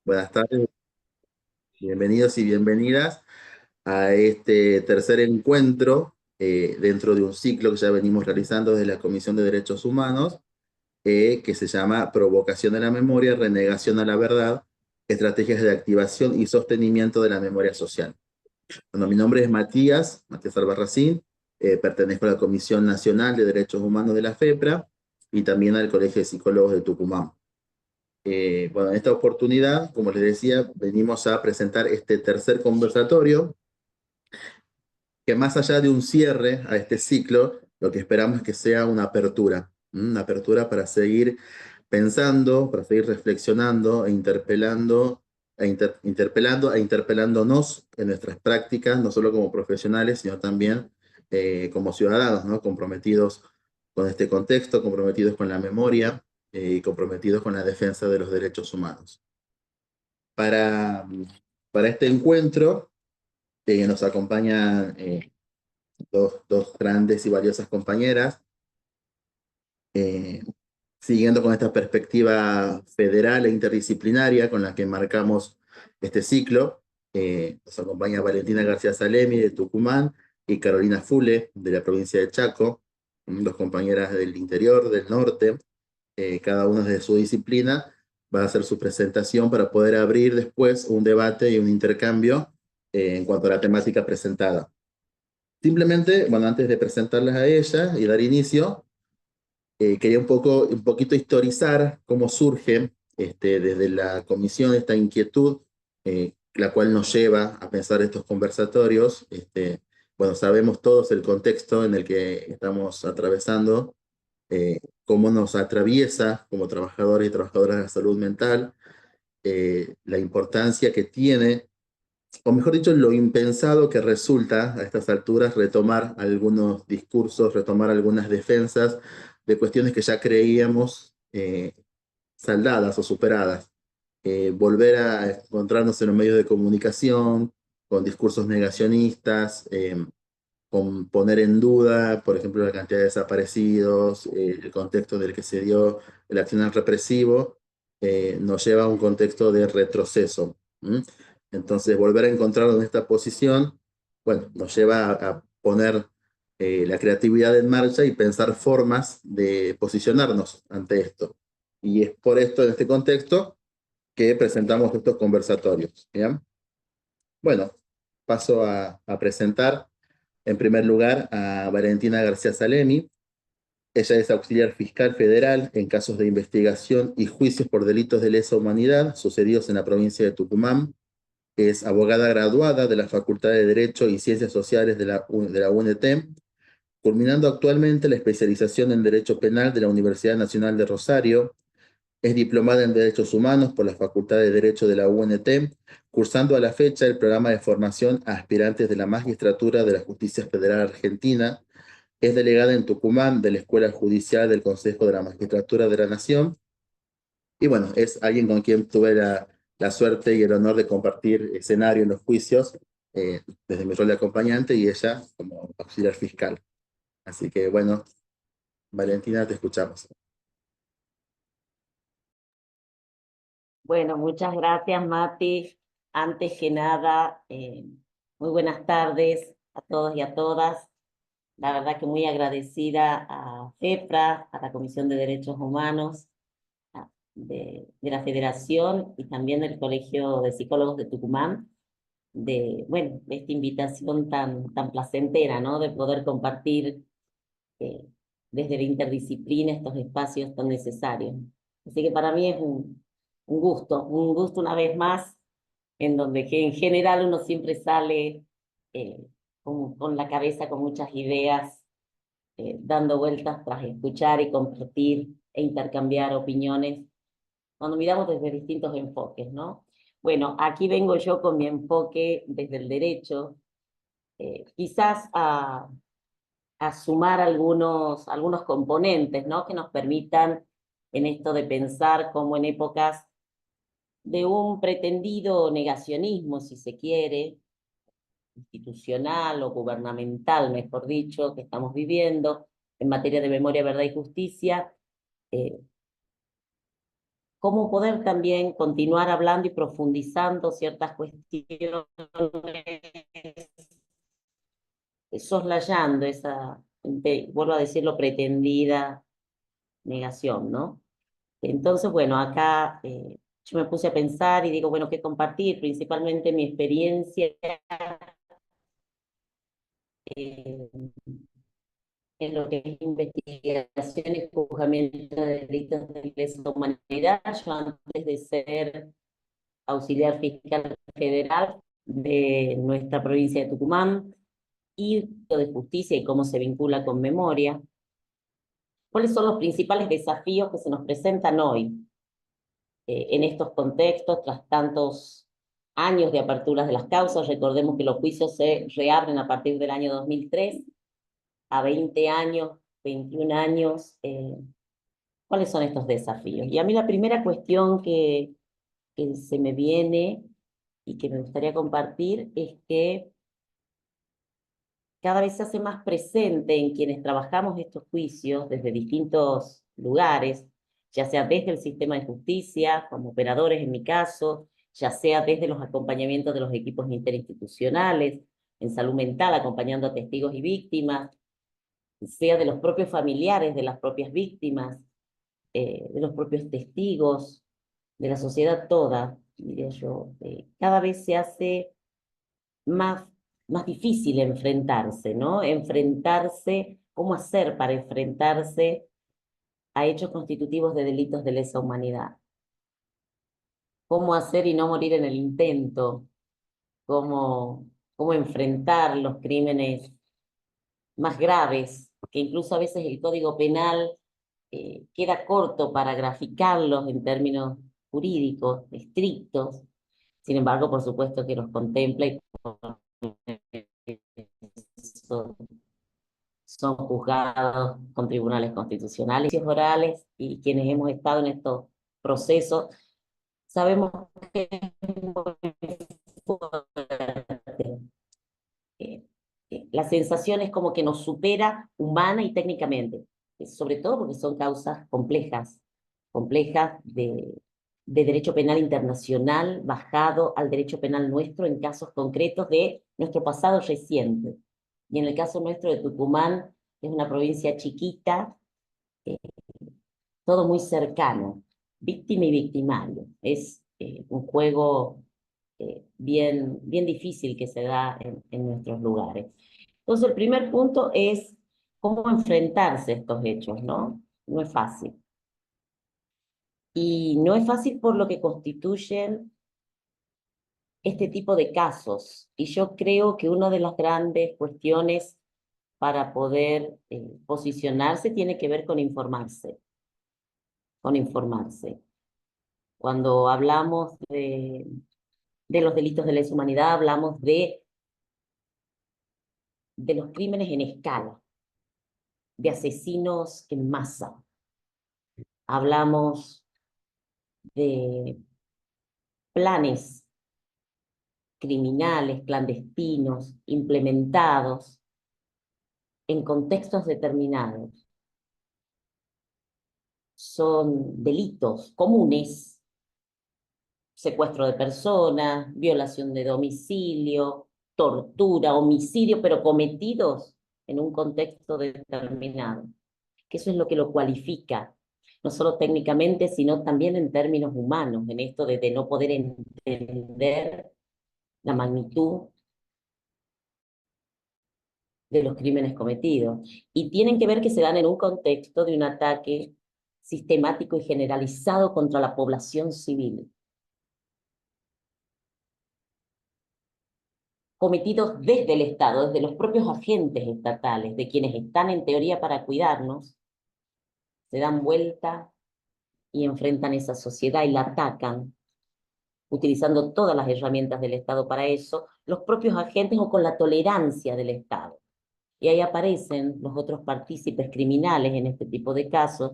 Buenas tardes, bienvenidos y bienvenidas a este tercer encuentro dentro de un ciclo que ya venimos realizando desde la Comisión de Derechos Humanos, que se llama Provocación de la Memoria, Renegación a la Verdad, Estrategias de Activación y Sostenimiento de la Memoria Social. Bueno, mi nombre es Matías Albarracín, pertenezco a la Comisión Nacional de Derechos Humanos de la FEPRA y también al Colegio de Psicólogos de Tucumán. Bueno, en esta oportunidad, como les decía, venimos a presentar este tercer conversatorio, que más allá de un cierre a este ciclo, lo que esperamos es que sea una apertura para seguir pensando, para seguir reflexionando e interpelando, interpelando e interpelándonos en nuestras prácticas, no solo como profesionales, sino también como ciudadanos, ¿no? Comprometidos con este contexto, comprometidos con la memoria y comprometidos con la defensa de los derechos humanos. Para, para este encuentro nos acompañan dos grandes y valiosas compañeras, eh, siguiendo con esta perspectiva federal e interdisciplinaria con la que marcamos este ciclo. Nos acompaña Valentina García Salemi de Tucumán y Carolina Fule de la provincia de Chaco, dos compañeras del interior, del norte, cada una de su disciplina. Va a hacer su presentación para poder abrir después un debate y un intercambio en cuanto a la temática presentada. Simplemente, bueno, antes de presentarlas a ella y dar inicio, quería un poquito historizar cómo surge desde la comisión esta inquietud, la cual nos lleva a pensar estos conversatorios. Bueno, sabemos todos el contexto en el que estamos atravesando, cómo nos atraviesa como trabajadores y trabajadoras de la salud mental, la importancia que tiene, o mejor dicho, lo impensado que resulta a estas alturas retomar algunos discursos, retomar algunas defensas de cuestiones que ya creíamos saldadas o superadas. Volver a encontrarnos en los medios de comunicación con discursos negacionistas, con poner en duda, por ejemplo, la cantidad de desaparecidos, el contexto en el que se dio el accionar represivo, nos lleva a un contexto de retroceso. ¿Mm? Entonces, volver a encontrarnos en esta posición, bueno, nos lleva a poner la creatividad en marcha y pensar formas de posicionarnos ante esto. Y es por esto, en este contexto, que presentamos estos conversatorios. ¿Bien? Bueno, paso a presentar en primer lugar a Valentina García Salemi. Ella es auxiliar fiscal federal en casos de investigación y juicios por delitos de lesa humanidad sucedidos en la provincia de Tucumán. Es abogada graduada de la Facultad de Derecho y Ciencias Sociales de la UNT, culminando actualmente la especialización en Derecho Penal de la Universidad Nacional de Rosario. Es diplomada en Derechos Humanos por la Facultad de Derecho de la UNT, cursando a la fecha el programa de formación a aspirantes de la Magistratura de la Justicia Federal Argentina. Es delegada en Tucumán de la Escuela Judicial del Consejo de la Magistratura de la Nación. Y bueno, es alguien con quien tuve la suerte y el honor de compartir escenario en los juicios, desde mi rol de acompañante y ella como auxiliar fiscal. Así que bueno, Valentina, te escuchamos. Bueno, muchas gracias, Mati. Antes que nada, muy buenas tardes a todos y a todas. La verdad que muy agradecida a FEPRA, a la Comisión de Derechos Humanos de la Federación y también del Colegio de Psicólogos de Tucumán, bueno, de esta invitación tan placentera, ¿no? De poder compartir eh, desde la interdisciplina estos espacios tan necesarios. Así que para mí es un gusto una vez más, en donde en general uno siempre sale eh, con la cabeza con muchas ideas, dando vueltas tras escuchar y compartir e intercambiar opiniones, cuando miramos desde distintos enfoques, ¿no? Bueno, aquí vengo yo con mi enfoque desde el derecho, quizás a sumar algunos componentes, ¿no? Que nos permitan en esto de pensar como en épocas de un pretendido negacionismo, si se quiere, institucional o gubernamental, mejor dicho, que estamos viviendo en materia de memoria, verdad y justicia, eh, cómo poder también continuar hablando y profundizando ciertas cuestiones, soslayando esa, vuelvo a decirlo, pretendida negación, ¿no? Entonces, bueno, acá yo me puse a pensar y digo, bueno, ¿qué compartir? Principalmente mi experiencia eh, en lo que es investigación y juzgamiento de delitos de lesa humanidad. Yo antes de ser auxiliar fiscal federal de nuestra provincia de Tucumán y de justicia y cómo se vincula con memoria. ¿Cuáles son los principales desafíos que se nos presentan hoy en estos contextos, tras tantos años de aperturas de las causas? Recordemos que los juicios se reabren a partir del año 2003, a 20 años, 21 años. ¿Cuáles son estos desafíos? Y a mí la primera cuestión que se me viene y que me gustaría compartir es que cada vez se hace más presente en quienes trabajamos estos juicios desde distintos lugares, ya sea desde el sistema de justicia, como operadores en mi caso, ya sea desde los acompañamientos de los equipos interinstitucionales, en salud mental, acompañando a testigos y víctimas, sea de los propios familiares de las propias víctimas, de los propios testigos, de la sociedad toda, diría yo. Cada vez se hace más, más difícil enfrentarse, ¿no? Enfrentarse, ¿cómo hacer para enfrentarse a hechos constitutivos de delitos de lesa humanidad? ¿Cómo hacer y no morir en el intento? ¿Cómo enfrentar los crímenes más graves, que incluso a veces el Código Penal queda corto para graficarlos en términos jurídicos, estrictos? Sin embargo, por supuesto que los contempla y son, son juzgados con tribunales constitucionales y orales, y quienes hemos estado en estos procesos sabemos que es muy fuerte. Eh, la sensación es como que nos supera humana y técnicamente, sobre todo porque son causas complejas, complejas de derecho penal internacional, bajado al derecho penal nuestro en casos concretos de nuestro pasado reciente. Y en el caso nuestro de Tucumán, es una provincia chiquita, eh, todo muy cercano, víctima y victimario. Es un juego bien difícil que se da en nuestros lugares. Entonces, el primer punto es cómo enfrentarse a estos hechos, ¿no? No es fácil. Y no es fácil por lo que constituyen este tipo de casos. Y yo creo que una de las grandes cuestiones para poder posicionarse tiene que ver con informarse, con informarse. Cuando hablamos de los delitos de lesa humanidad, hablamos de los crímenes en escala, de asesinos en masa. Hablamos de planes criminales, clandestinos, implementados en contextos determinados. Son delitos comunes: secuestro de personas, violación de domicilio, tortura, homicidio, pero cometidos en un contexto determinado. Que eso es lo que lo cualifica, no solo técnicamente, sino también en términos humanos, en esto de no poder entender la magnitud de los crímenes cometidos. Y tienen que ver que se dan en un contexto de un ataque sistemático y generalizado contra la población civil, cometidos desde el Estado, desde los propios agentes estatales, de quienes están en teoría para cuidarnos, se dan vuelta y enfrentan esa sociedad y la atacan, utilizando todas las herramientas del Estado para eso, los propios agentes o con la tolerancia del Estado. Y ahí aparecen los otros partícipes criminales en este tipo de casos,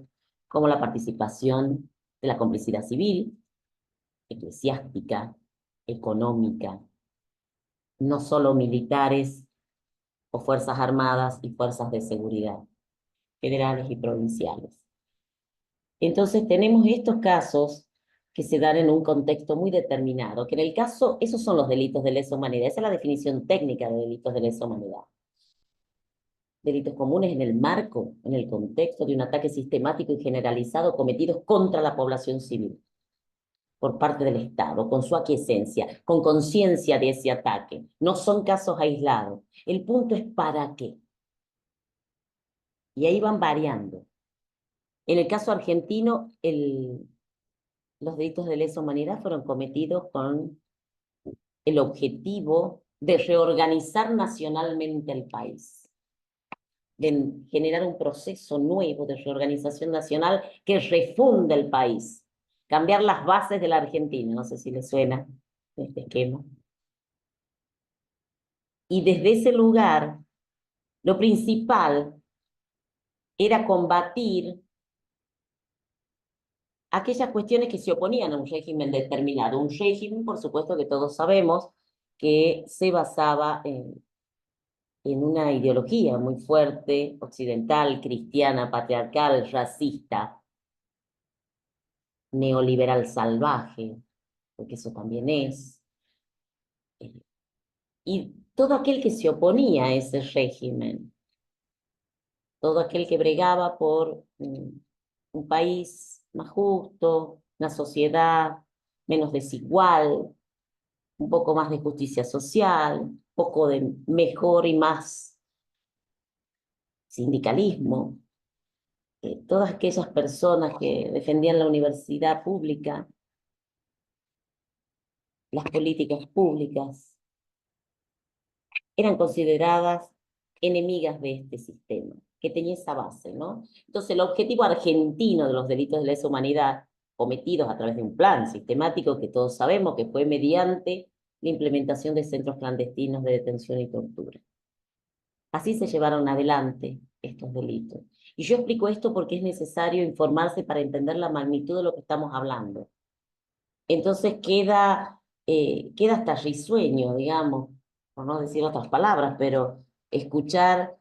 como la participación de la complicidad civil, eclesiástica, económica, no solo militares o fuerzas armadas y fuerzas de seguridad, federales y provinciales. Entonces tenemos estos casos que se dan en un contexto muy determinado, que en el caso, esos son los delitos de lesa humanidad, esa es la definición técnica de delitos de lesa humanidad. Delitos comunes en el marco, en el contexto de un ataque sistemático y generalizado cometidos contra la población civil por parte del Estado, con su aquiescencia, con conciencia de ese ataque. No son casos aislados. El punto es para qué. Y ahí van variando. En el caso argentino, los delitos de lesa humanidad fueron cometidos con el objetivo de reorganizar nacionalmente el país, de generar un proceso nuevo de reorganización nacional que refunda el país, cambiar las bases de la Argentina, no sé si les suena este esquema. Y desde ese lugar, lo principal era combatir aquellas cuestiones que se oponían a un régimen determinado. Un régimen, por supuesto, que todos sabemos que se basaba en una ideología muy fuerte, occidental, cristiana, patriarcal, racista, neoliberal salvaje, porque eso también es. Y todo aquel que se oponía a ese régimen, todo aquel que bregaba por un país más justo, una sociedad menos desigual, un poco más de justicia social, un poco de mejor y más sindicalismo. Todas aquellas personas que defendían la universidad pública, las políticas públicas, eran consideradas enemigas de este sistema, que tenía esa base, ¿no? Entonces, el objetivo argentino de los delitos de lesa humanidad cometidos a través de un plan sistemático que todos sabemos que fue mediante la implementación de centros clandestinos de detención y tortura. Así se llevaron adelante estos delitos. Y yo explico esto porque es necesario informarse para entender la magnitud de lo que estamos hablando. Entonces queda hasta risueño, digamos, por no decir otras palabras, pero escuchar,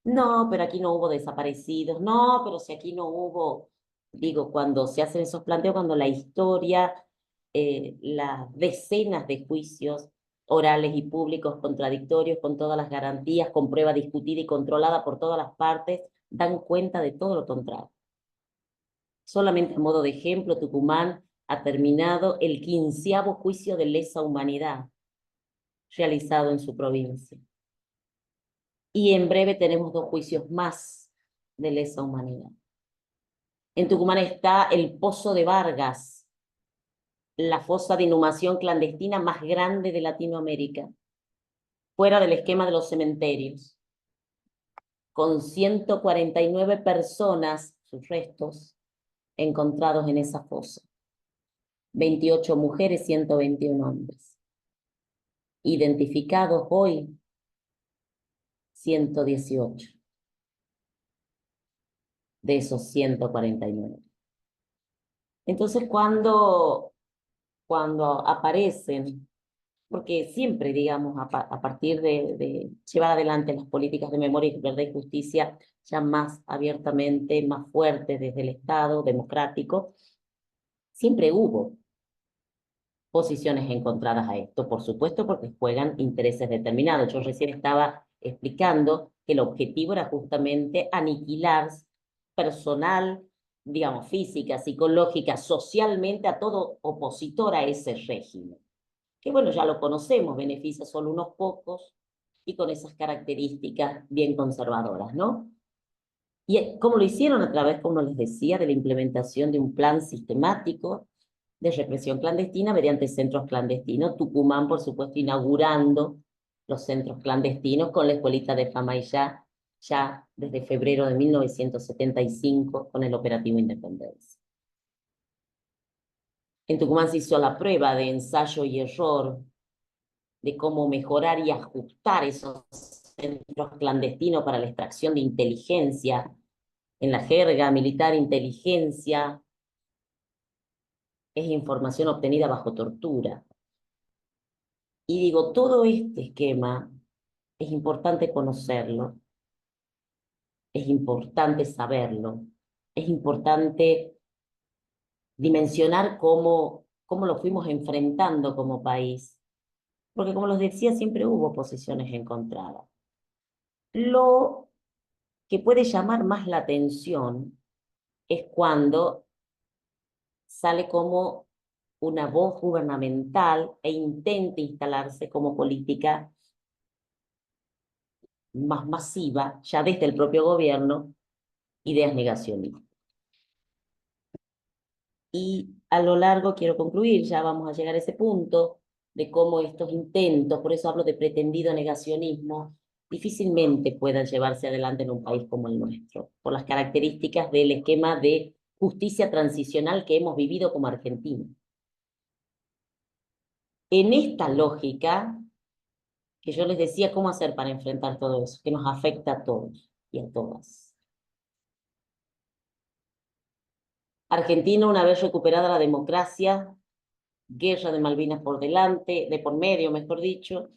no, pero aquí no hubo desaparecidos, no, pero si aquí no hubo, digo, cuando se hacen esos planteos, cuando la historia, las decenas de juicios orales y públicos contradictorios, con todas las garantías, con prueba discutida y controlada por todas las partes, dan cuenta de todo lo contrario. Solamente a modo de ejemplo, Tucumán ha terminado el 15º juicio de lesa humanidad realizado en su provincia. Y en breve tenemos 2 juicios más de lesa humanidad. En Tucumán está el Pozo de Vargas, la fosa de inhumación clandestina más grande de Latinoamérica, fuera del esquema de los cementerios, con 149 personas, sus restos, encontrados en esa fosa. 28 mujeres, 121 hombres. Identificados hoy, 118 de esos 149. Entonces, cuando aparecen, porque siempre, digamos, a partir de llevar adelante las políticas de memoria, verdad y justicia, ya más abiertamente, más fuertes desde el Estado democrático, siempre hubo posiciones encontradas a esto, por supuesto, porque juegan intereses determinados. Yo recién estaba explicando que el objetivo era justamente aniquilar personal, digamos, física, psicológica, socialmente a todo opositor a ese régimen. Que bueno, ya lo conocemos, beneficia solo unos pocos y con esas características bien conservadoras, ¿no? Y cómo lo hicieron a través, como les decía, de la implementación de un plan sistemático de represión clandestina mediante centros clandestinos. Tucumán, por supuesto, inaugurando los centros clandestinos con la escuelita de Famaillá, ya desde febrero de 1975 con el operativo Independencia. En Tucumán se hizo la prueba de ensayo y error de cómo mejorar y ajustar esos centros clandestinos para la extracción de inteligencia. En la jerga militar, inteligencia es información obtenida bajo tortura. Y digo, todo este esquema es importante conocerlo, es importante saberlo, es importante dimensionar cómo lo fuimos enfrentando como país. Porque como les decía, siempre hubo posiciones encontradas. Lo que puede llamar más la atención es cuando sale como una voz gubernamental e intenta instalarse como política más masiva, ya desde el propio gobierno, ideas negacionistas. Y a lo largo, quiero concluir, ya vamos a llegar a ese punto, de cómo estos intentos, por eso hablo de pretendido negacionismo, difícilmente puedan llevarse adelante en un país como el nuestro, por las características del esquema de justicia transicional que hemos vivido como argentinos. En esta lógica, que yo les decía cómo hacer para enfrentar todo eso, que nos afecta a todos y a todas. Argentina, una vez recuperada la democracia, guerra de Malvinas por delante, de por medio, mejor dicho,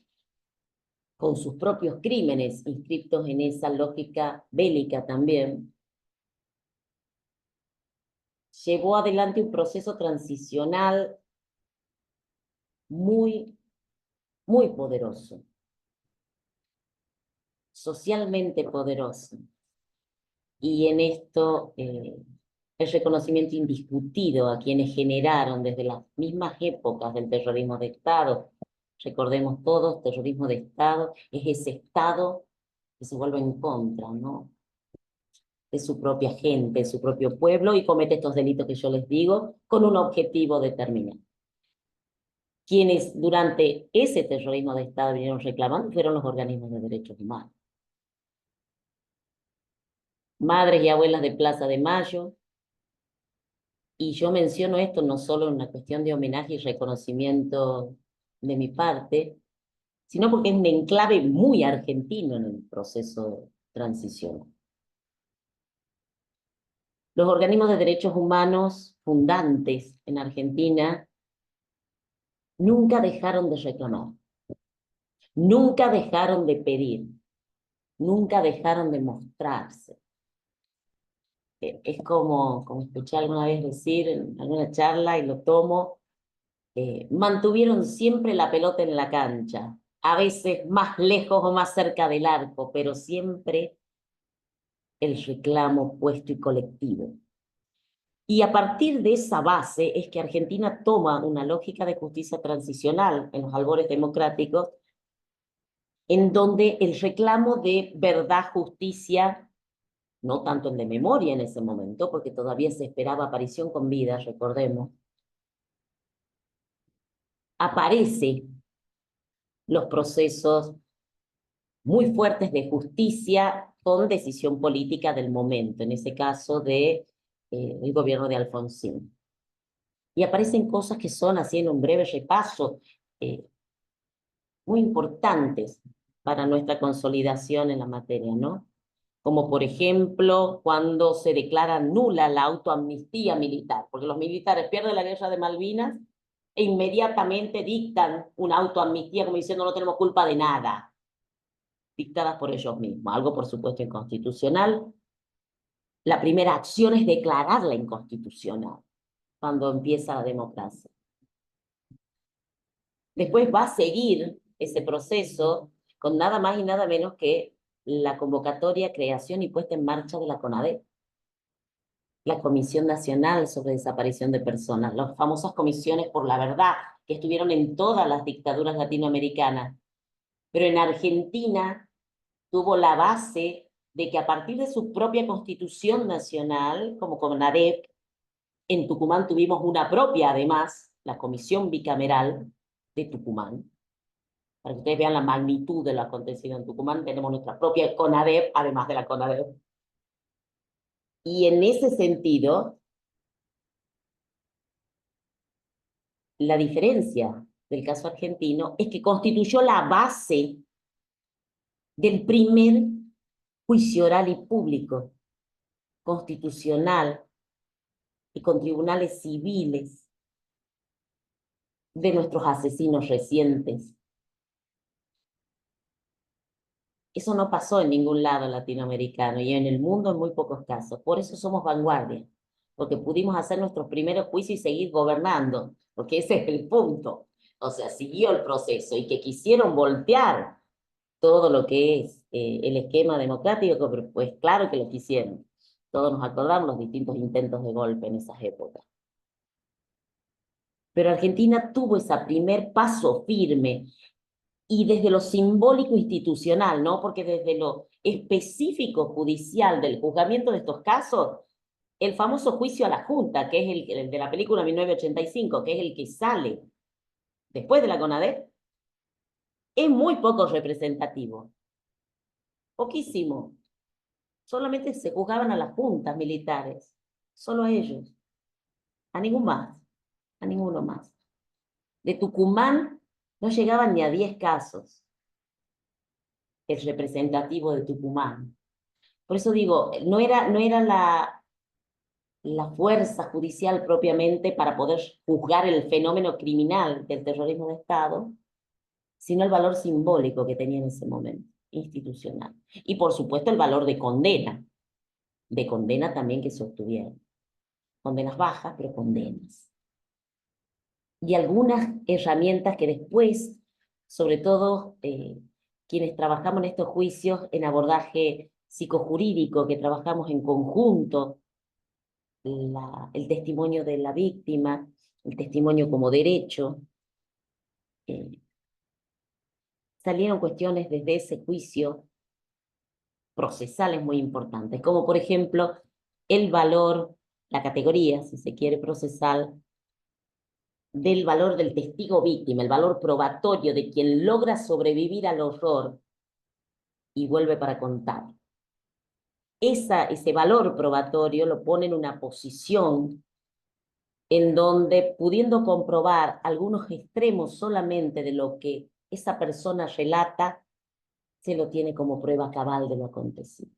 con sus propios crímenes inscritos en esa lógica bélica también, llevó adelante un proceso transicional muy, muy poderoso, socialmente poderoso. Y en esto el reconocimiento indiscutido a quienes generaron desde las mismas épocas del terrorismo de Estado. Recordemos todos, terrorismo de Estado es ese Estado que se vuelve en contra, ¿no?, de su propia gente, de su propio pueblo, y comete estos delitos que yo les digo, con un objetivo determinado. Quienes durante ese terrorismo de Estado vinieron reclamando fueron los organismos de derechos humanos. Madres y abuelas de Plaza de Mayo, y yo menciono esto no solo en una cuestión de homenaje y reconocimiento de mi parte, sino porque es un enclave muy argentino en el proceso transicional. Los organismos de derechos humanos fundantes en Argentina nunca dejaron de reclamar, nunca dejaron de pedir, nunca dejaron de mostrarse. Es como escuché alguna vez decir en alguna charla, y lo tomo, mantuvieron siempre la pelota en la cancha, a veces más lejos o más cerca del arco, pero siempre el reclamo puesto y colectivo. Y a partir de esa base es que Argentina toma una lógica de justicia transicional en los albores democráticos, en donde el reclamo de verdad, justicia, no tanto el de memoria en ese momento, porque todavía se esperaba aparición con vida, recordemos, aparece los procesos muy fuertes de justicia con decisión política del momento, en ese caso el gobierno de Alfonsín. Y aparecen cosas que son, así en un breve repaso, muy importantes para nuestra consolidación en la materia, ¿no? Como por ejemplo cuando se declara nula la autoamnistía militar, porque los militares pierden la guerra de Malvinas e inmediatamente dictan una autoamnistía como diciendo no tenemos culpa de nada, dictadas por ellos mismos, algo por supuesto inconstitucional. La primera acción es declararla inconstitucional cuando empieza la democracia. Después va a seguir ese proceso con nada más y nada menos que la convocatoria, creación y puesta en marcha de la CONADEP, la Comisión Nacional sobre Desaparición de Personas, las famosas comisiones por la verdad, que estuvieron en todas las dictaduras latinoamericanas. Pero en Argentina tuvo la base de que a partir de su propia constitución nacional, como CONADEP, en Tucumán tuvimos una propia, además, la Comisión Bicameral de Tucumán. Para que ustedes vean la magnitud de lo acontecido en Tucumán, tenemos nuestra propia CONADEP, además de la CONADEP. Y en ese sentido, la diferencia del caso argentino es que constituyó la base del primer juicio oral y público, constitucional y con tribunales civiles de nuestros asesinos recientes. Eso no pasó en ningún lado latinoamericano y en el mundo en muy pocos casos. Por eso somos vanguardia. porque pudimos hacer nuestros primeros juicios y seguir gobernando, porque ese es el punto. O sea, siguió el proceso y que quisieron voltear todo lo que es el esquema democrático, pues claro que lo quisieron. Todos nos acordamos los distintos intentos de golpe en esas épocas. Pero Argentina tuvo ese primer paso firme y desde lo simbólico institucional, ¿no? Porque desde lo específico judicial del juzgamiento de estos casos, el famoso juicio a la Junta, que es el de la película 1985, que es el que sale después de la CONADEP, es muy poco representativo. Poquísimo. Solamente se juzgaban a las juntas militares, solo a ellos, a ningún más, a ninguno más. De Tucumán no llegaban ni a 10 casos, el representativo de Tucumán. Por eso digo, no era la fuerza judicial propiamente para poder juzgar el fenómeno criminal del terrorismo de Estado, sino el valor simbólico que tenía en ese momento, institucional. Y por supuesto el valor de condena también que se obtuvieron. Condenas bajas, pero condenas. Y algunas herramientas que después, sobre todo quienes trabajamos en estos juicios en abordaje psicojurídico, que trabajamos en conjunto, el testimonio de la víctima, el testimonio como derecho, eh, salieron cuestiones desde ese juicio procesales muy importantes, como por ejemplo el valor, la categoría, si se quiere, procesal, del valor del testigo víctima, el valor probatorio de quien logra sobrevivir al horror y vuelve para contar. Ese valor probatorio lo pone en una posición en donde, pudiendo comprobar algunos extremos solamente de lo que esa persona relata, se lo tiene como prueba cabal de lo acontecido.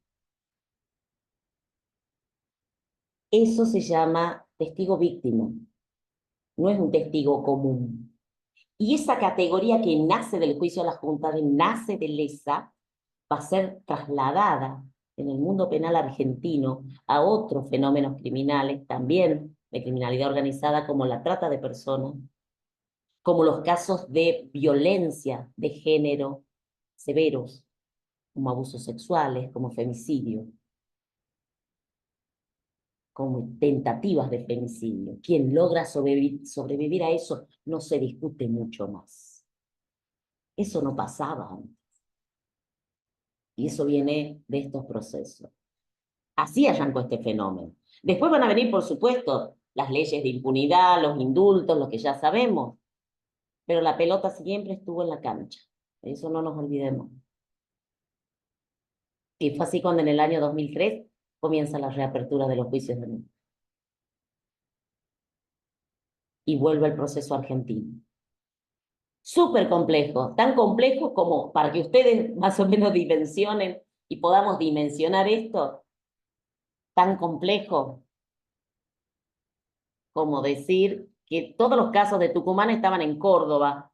Eso se llama testigo víctima, no es un testigo común. Y esa categoría que nace del juicio a la Junta, nace de lesa, va a ser trasladada en el mundo penal argentino a otros fenómenos criminales, también de criminalidad organizada, como la trata de personas, como los casos de violencia de género severos, como abusos sexuales, como femicidio, como tentativas de femicidio. Quien logra sobrevivir a eso no se discute mucho más. Eso no pasaba antes. Y eso viene de estos procesos. Así arrancó este fenómeno. Después van a venir, por supuesto, las leyes de impunidad, los indultos, lo que ya sabemos, pero la pelota siempre estuvo en la cancha. Eso no nos olvidemos. Y fue así cuando en el año 2003 comienza la reapertura de los juicios de niños. Y vuelve el proceso argentino. Súper complejo, tan complejo como para que ustedes más o menos dimensionen y podamos dimensionar esto, tan complejo como decir que todos los casos de Tucumán estaban en Córdoba,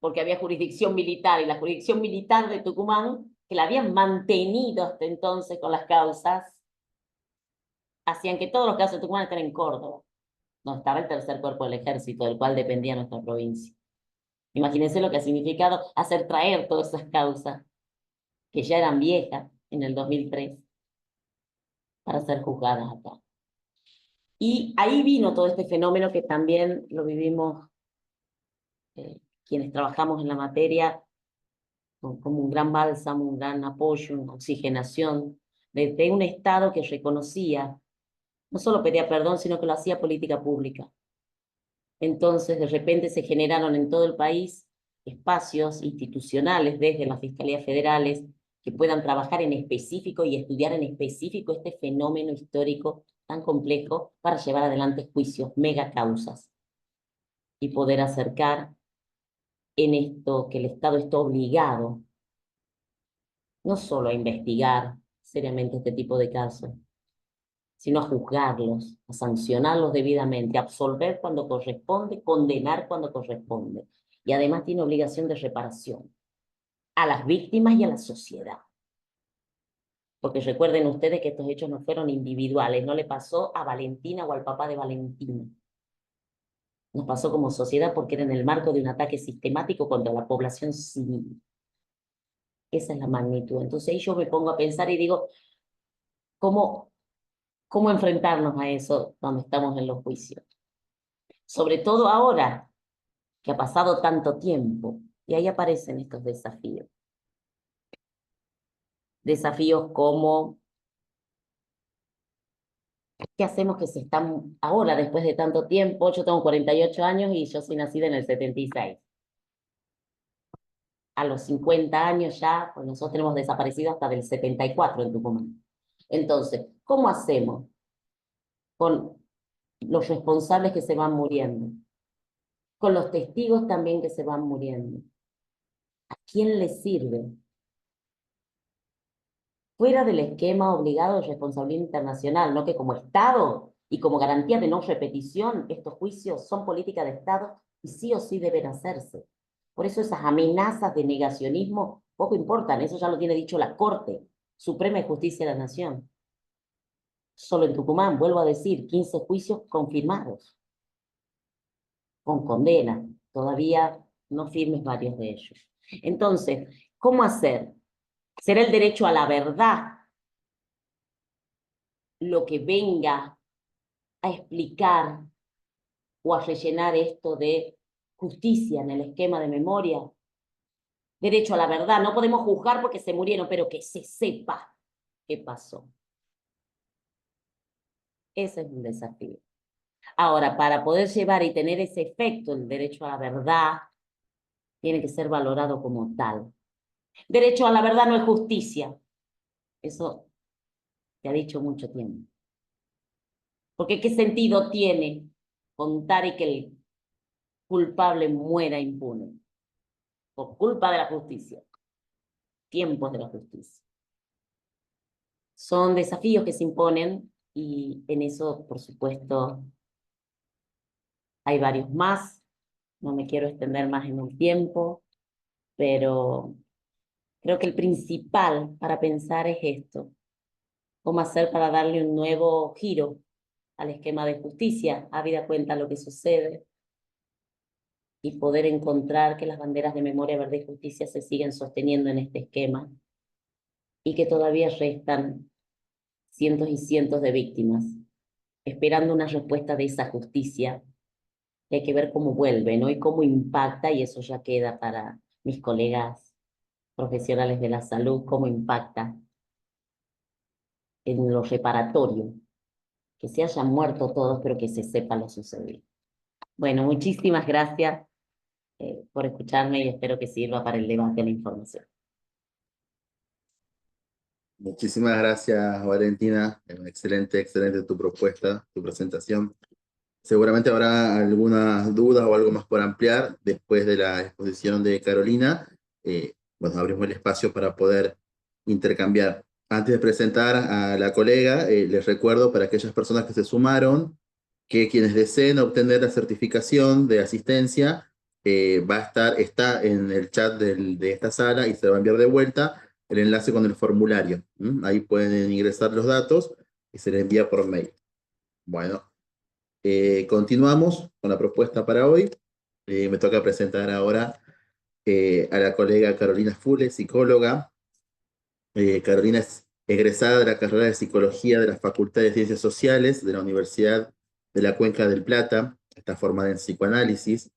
porque había jurisdicción militar, y la jurisdicción militar de Tucumán, que la habían mantenido hasta entonces con las causas, hacían que todos los casos de Tucumán estén en Córdoba. No estaba el tercer cuerpo del ejército, del cual dependía nuestra provincia. Imagínense lo que ha significado hacer traer todas esas causas, que ya eran viejas en el 2003, para ser juzgadas acá. Y ahí vino todo este fenómeno que también lo vivimos quienes trabajamos en la materia, como un gran bálsamo, un gran apoyo, una oxigenación de un Estado que reconocía, no solo pedía perdón, sino que lo hacía política pública. Entonces, de repente se generaron en todo el país espacios institucionales desde las fiscalías federales que puedan trabajar en específico y estudiar en específico este fenómeno histórico tan complejo para llevar adelante juicios, mega causas, y poder acercar en esto que el Estado está obligado no solo a investigar seriamente este tipo de casos, sino a juzgarlos, a sancionarlos debidamente, a absolver cuando corresponde, condenar cuando corresponde. Y además tiene obligación de reparación a las víctimas y a la sociedad. porque recuerden ustedes que estos hechos no fueron individuales, no le pasó a Valentina o al papá de Valentina. Nos pasó como sociedad porque era en el marco de un ataque sistemático contra la población civil. Esa es la magnitud. Entonces ahí yo me pongo a pensar y digo, ¿cómo, cómo enfrentarnos a eso cuando estamos en los juicios? Sobre todo ahora que ha pasado tanto tiempo. Y ahí aparecen estos desafíos. Desafíos como, ¿qué hacemos que se están ahora, después de tanto tiempo? Yo tengo 48 años y yo soy nacida en el 76. A los 50 años ya, pues nosotros tenemos desaparecido hasta del 74 en Tucumán. Entonces, ¿cómo hacemos con los responsables que se van muriendo? Con los testigos también que se van muriendo. ¿A quién le sirve? Fuera del esquema obligado de responsabilidad internacional, ¿no? Que como Estado y como garantía de no repetición, estos juicios son política de Estado y sí o sí deben hacerse. Por eso esas amenazas de negacionismo poco importan, eso ya lo tiene dicho la Corte Suprema de Justicia de la Nación. Solo en Tucumán, vuelvo a decir, 15 juicios confirmados, con condena, todavía no firmes varios de ellos. Entonces, ¿cómo hacer? ¿Será el derecho a la verdad lo que venga a explicar o a rellenar esto de justicia en el esquema de memoria? Derecho a la verdad, no podemos juzgar porque se murieron, pero que se sepa qué pasó. Ese es un desafío. Ahora, para poder llevar y tener ese efecto, el derecho a la verdad, tiene que ser valorado como tal. Derecho a la verdad no es justicia. Eso se ha dicho mucho tiempo. Porque ¿qué sentido tiene contar y que el culpable muera impune? Por culpa de la justicia. Tiempos de la justicia. Son desafíos que se imponen y en eso, por supuesto, hay varios más. No me quiero extender más en el tiempo, pero creo que el principal para pensar es esto. ¿Cómo hacer para darle un nuevo giro al esquema de justicia, habida cuenta lo que sucede, y poder encontrar que las banderas de memoria, verdad y justicia se siguen sosteniendo en este esquema y que todavía restan cientos y cientos de víctimas, esperando una respuesta de esa justicia, que hay que ver cómo vuelve, ¿no? Y cómo impacta, y eso ya queda para mis colegas profesionales de la salud, cómo impacta en lo reparatorio, que se hayan muerto todos, pero que se sepa lo sucedido. Bueno, muchísimas gracias por escucharme y espero que sirva para el debate de la información. Muchísimas gracias, Valentina. Excelente, excelente tu propuesta, tu presentación. Seguramente habrá algunas dudas o algo más por ampliar después de la exposición de Carolina. Bueno, abrimos el espacio para poder intercambiar. Antes de presentar a la colega, les recuerdo para aquellas personas que se sumaron que quienes deseen obtener la certificación de asistencia está en el chat de esta sala y se va a enviar de vuelta el enlace con el formulario. Ahí pueden ingresar los datos y se les envía por mail. Bueno. Continuamos con la propuesta para hoy. Me toca presentar ahora a la colega Carolina Fule, psicóloga. Carolina es egresada de la carrera de Psicología de la Facultad de Ciencias Sociales de la Universidad de la Cuenca del Plata. Está formada en psicoanálisis.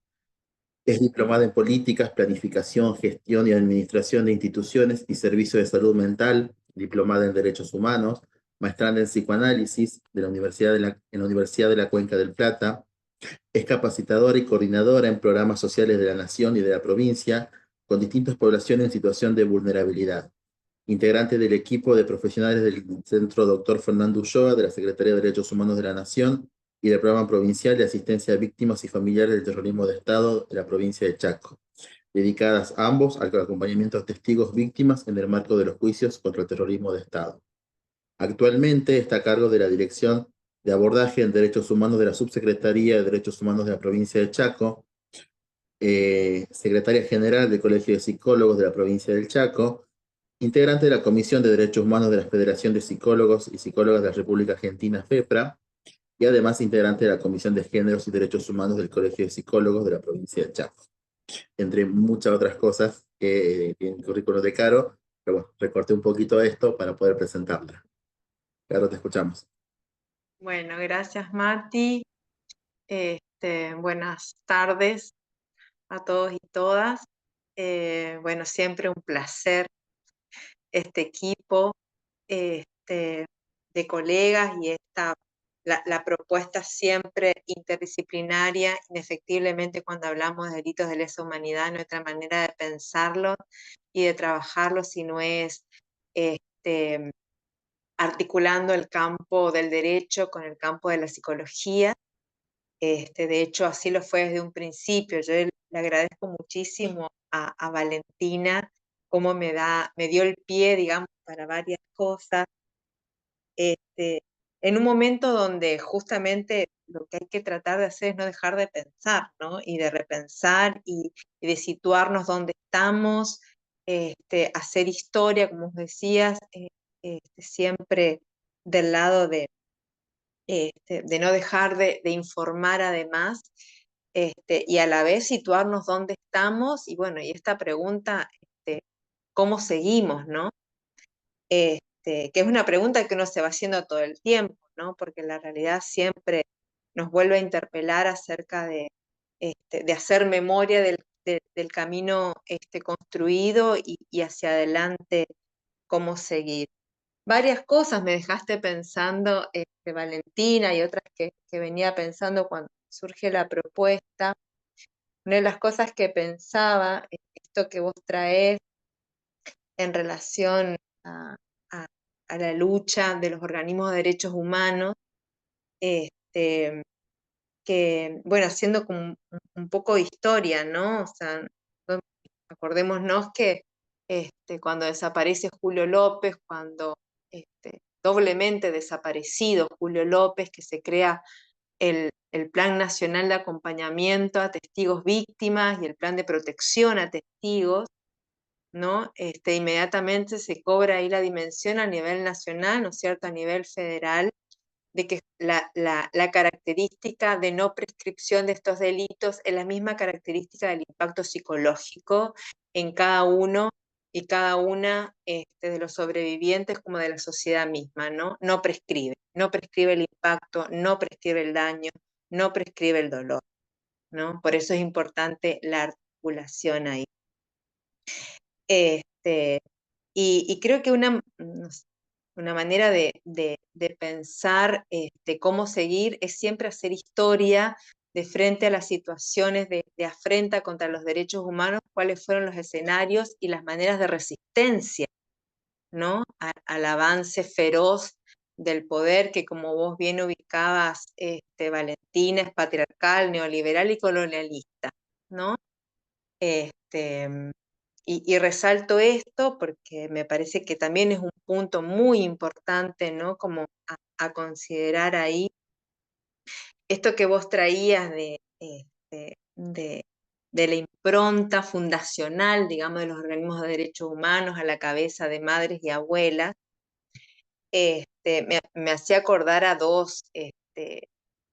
Es diplomada en Políticas, Planificación, Gestión y Administración de Instituciones y Servicios de Salud Mental, diplomada en Derechos Humanos, maestranda en Psicoanálisis en la Universidad de la Cuenca del Plata. Es capacitadora y coordinadora en programas sociales de la Nación y de la provincia, con distintas poblaciones en situación de vulnerabilidad. Integrante del equipo de profesionales del Centro Dr. Fernando Ulloa, de la Secretaría de Derechos Humanos de la Nación y del Programa Provincial de Asistencia a Víctimas y Familiares del Terrorismo de Estado de la provincia de Chaco, dedicadas ambos al acompañamiento a testigos víctimas en el marco de los juicios contra el terrorismo de Estado. Actualmente está a cargo de la Dirección de Abordaje en Derechos Humanos de la Subsecretaría de Derechos Humanos de la provincia de Chaco, secretaria general del Colegio de Psicólogos de la provincia del Chaco, integrante de la Comisión de Derechos Humanos de la Federación de Psicólogos y Psicólogas de la República Argentina, FEPRA, y además integrante de la Comisión de Géneros y Derechos Humanos del Colegio de Psicólogos de la provincia de Chaco, entre muchas otras cosas que tiene el currículum de Caro, pero bueno, recorté un poquito esto para poder presentarla. Caro, te escuchamos. Bueno, gracias Mati. Buenas tardes a todos y todas. Bueno, siempre un placer este equipo de colegas y la propuesta siempre interdisciplinaria, indefectiblemente cuando hablamos de delitos de lesa humanidad, nuestra manera de pensarlo y de trabajarlo, si no es este, articulando el campo del derecho con el campo de la psicología. De hecho, así lo fue desde un principio. Yo le agradezco muchísimo a Valentina cómo me dio el pie, digamos, para varias cosas. En un momento donde justamente lo que hay que tratar de hacer es no dejar de pensar, ¿no? Y de repensar y de situarnos donde estamos, hacer historia, como vos decías, siempre del lado de no dejar de informar además, y a la vez situarnos dónde estamos, y bueno, y esta pregunta, ¿cómo seguimos, no? Que es una pregunta que uno se va haciendo todo el tiempo, ¿no? Porque la realidad siempre nos vuelve a interpelar acerca de hacer memoria del camino construido y hacia adelante, cómo seguir. Varias cosas me dejaste pensando, Valentina, y otras que venía pensando cuando surge la propuesta. Una de las cosas que pensaba, esto que vos traés en relación a, a- a la lucha de los organismos de derechos humanos, este, que, bueno, haciendo como un poco de historia, ¿no? O sea, acordémonos que cuando desaparece Julio López, cuando doblemente desaparecido Julio López, que se crea el Plan Nacional de Acompañamiento a Testigos Víctimas y el Plan de Protección a Testigos, ¿no? Inmediatamente se cobra ahí la dimensión a nivel nacional, ¿no es cierto?, a nivel federal, de que la característica de no prescripción de estos delitos es la misma característica del impacto psicológico en cada uno y cada una de los sobrevivientes como de la sociedad misma, ¿no? No prescribe el impacto, no prescribe el daño, no prescribe el dolor, ¿no? Por eso es importante la articulación ahí. Este, y creo que no sé, una manera de pensar cómo seguir es siempre hacer historia de frente a las situaciones de afrenta contra los derechos humanos, cuáles fueron los escenarios y las maneras de resistencia, ¿no? Al avance feroz del poder que, como vos bien ubicabas, Valentina, es patriarcal, neoliberal y colonialista, ¿no? Este, y resalto esto porque me parece que también es un punto muy importante, ¿no? Como a considerar ahí esto que vos traías de la impronta fundacional, digamos, de los organismos de derechos humanos a la cabeza de madres y abuelas. Me hacía acordar a dos,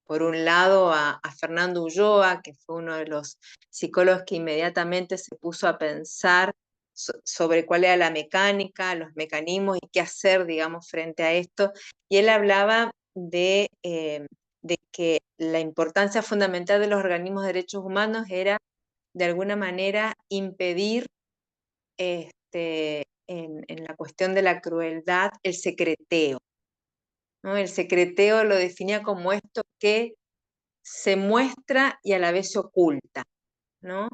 por un lado a Fernando Ulloa, que fue uno de los psicólogos que inmediatamente se puso a pensar sobre cuál era la mecánica, los mecanismos y qué hacer, digamos, frente a esto. Y él hablaba de que la importancia fundamental de los organismos de derechos humanos era, de alguna manera, impedir en la cuestión de la crueldad el secreteo, ¿no? El secreteo lo definía como esto que se muestra y a la vez se oculta, ¿no?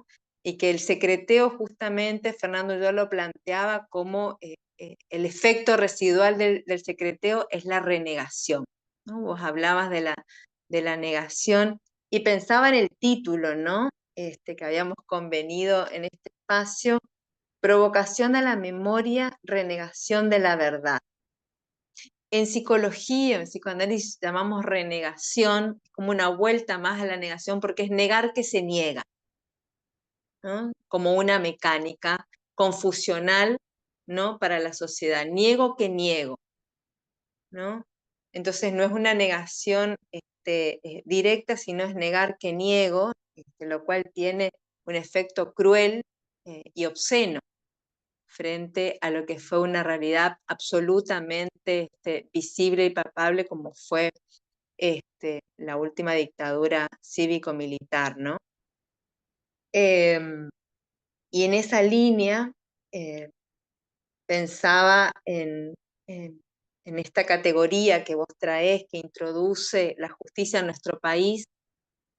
Y que el secreteo justamente, Fernando yo lo planteaba como el efecto residual del secreteo es la renegación, ¿no? Vos hablabas de la negación y pensaba en el título, ¿no? Que habíamos convenido en este espacio, provocación a la memoria, renegación de la verdad. En psicología, en psicoanálisis llamamos renegación, como una vuelta más a la negación, porque es negar que se niega, ¿no? Como una mecánica confusional ¿no? Para la sociedad. Niego que niego, ¿no? Entonces no es una negación directa, sino es negar que niego, lo cual tiene un efecto cruel y obsceno frente a lo que fue una realidad absolutamente visible y palpable como fue la última dictadura cívico-militar, ¿no? Y en esa línea pensaba en esta categoría que vos traés, que introduce la justicia en nuestro país,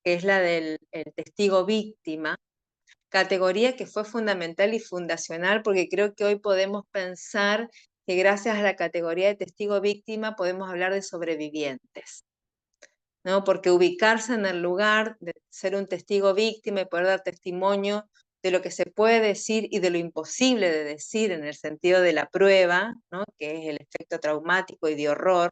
que es la del el testigo víctima, categoría que fue fundamental y fundacional, porque creo que hoy podemos pensar que gracias a la categoría de testigo víctima podemos hablar de sobrevivientes, ¿no? Porque ubicarse en el lugar de ser un testigo víctima y poder dar testimonio de lo que se puede decir y de lo imposible de decir en el sentido de la prueba, ¿no? Que es el efecto traumático y de horror,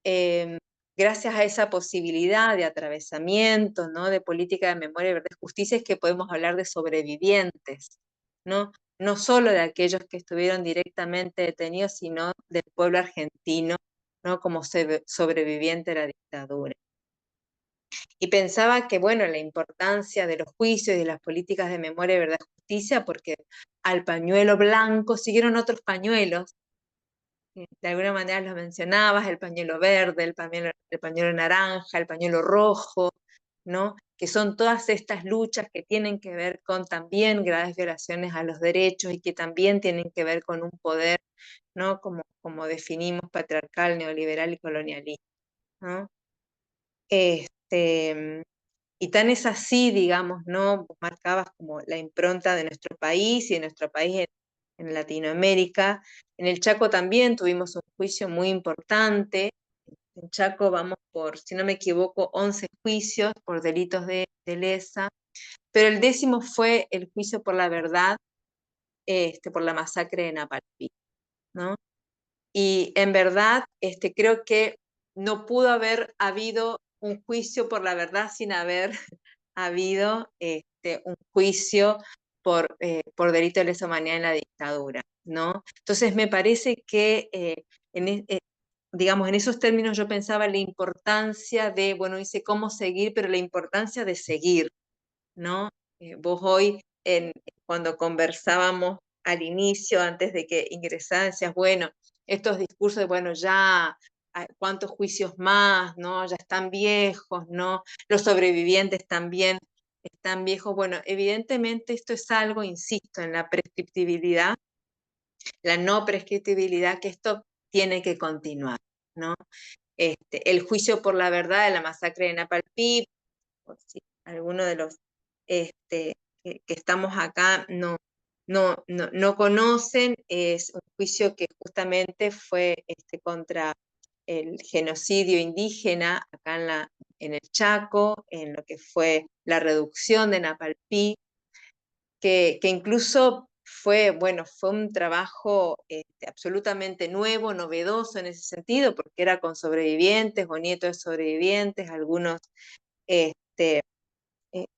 eh, gracias a esa posibilidad de atravesamiento, ¿no? De política de memoria, verdad y justicia, es que podemos hablar de sobrevivientes, ¿no? No solo de aquellos que estuvieron directamente detenidos, sino del pueblo argentino, ¿no? Como sobreviviente de la dictadura. Y pensaba que, bueno, la importancia de los juicios y de las políticas de memoria, verdad y justicia, porque al pañuelo blanco siguieron otros pañuelos, de alguna manera los mencionabas, el pañuelo verde, el pañuelo naranja, el pañuelo rojo, ¿no? Que son todas estas luchas que tienen que ver con también graves violaciones a los derechos y que también tienen que ver con un poder, ¿no? Como definimos, patriarcal, neoliberal y colonialista, ¿no? Y tan es así, digamos, ¿no? Vos marcabas como la impronta de nuestro país y de nuestro país en Latinoamérica. En el Chaco también tuvimos un juicio muy importante. En Chaco vamos por, si no me equivoco, 11 juicios por delitos de lesa, pero el 10º fue el juicio por la verdad, por la masacre de Napalpí, ¿no? Y en verdad, creo que no pudo haber habido un juicio por la verdad sin haber habido un juicio por delito de lesa humanidad en la dictadura, ¿no? Entonces me parece que, digamos, en esos términos yo pensaba la importancia de, bueno, dice cómo seguir, pero la importancia de seguir, ¿no? Vos hoy, cuando conversábamos al inicio, antes de que ingresara, decías, bueno, estos discursos de, bueno, ya, ¿cuántos juicios más? ¿No? Ya están viejos, ¿no? Los sobrevivientes también están viejos. Bueno, evidentemente esto es algo, insisto, en la prescriptibilidad, la no prescriptibilidad, que esto tiene que continuar, ¿no? El juicio por la verdad de la masacre de Napalpí, por si alguno de los que estamos acá no conocen, es un juicio que justamente fue contra el genocidio indígena acá en el Chaco, en lo que fue la reducción de Napalpí, que incluso fue, bueno, fue un trabajo absolutamente nuevo, novedoso en ese sentido, porque era con sobrevivientes o nietos de sobrevivientes, algunos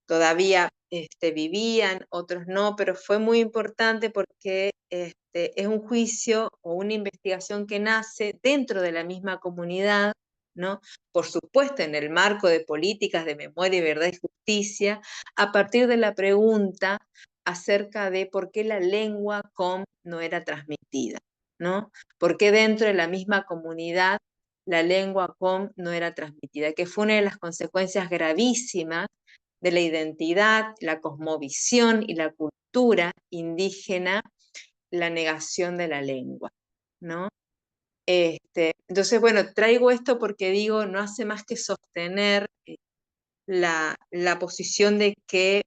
todavía vivían, otros no, pero fue muy importante porque es un juicio o una investigación que nace dentro de la misma comunidad, ¿no? Por supuesto, en el marco de políticas de memoria, verdad y justicia, a partir de la pregunta acerca de por qué la lengua com no era transmitida, ¿no? ¿Por qué dentro de la misma comunidad la lengua com no era transmitida? Que fue una de las consecuencias gravísimas de la identidad, la cosmovisión y la cultura indígena, la negación de la lengua, ¿no? Entonces, bueno, traigo esto porque digo, no hace más que sostener la posición de que,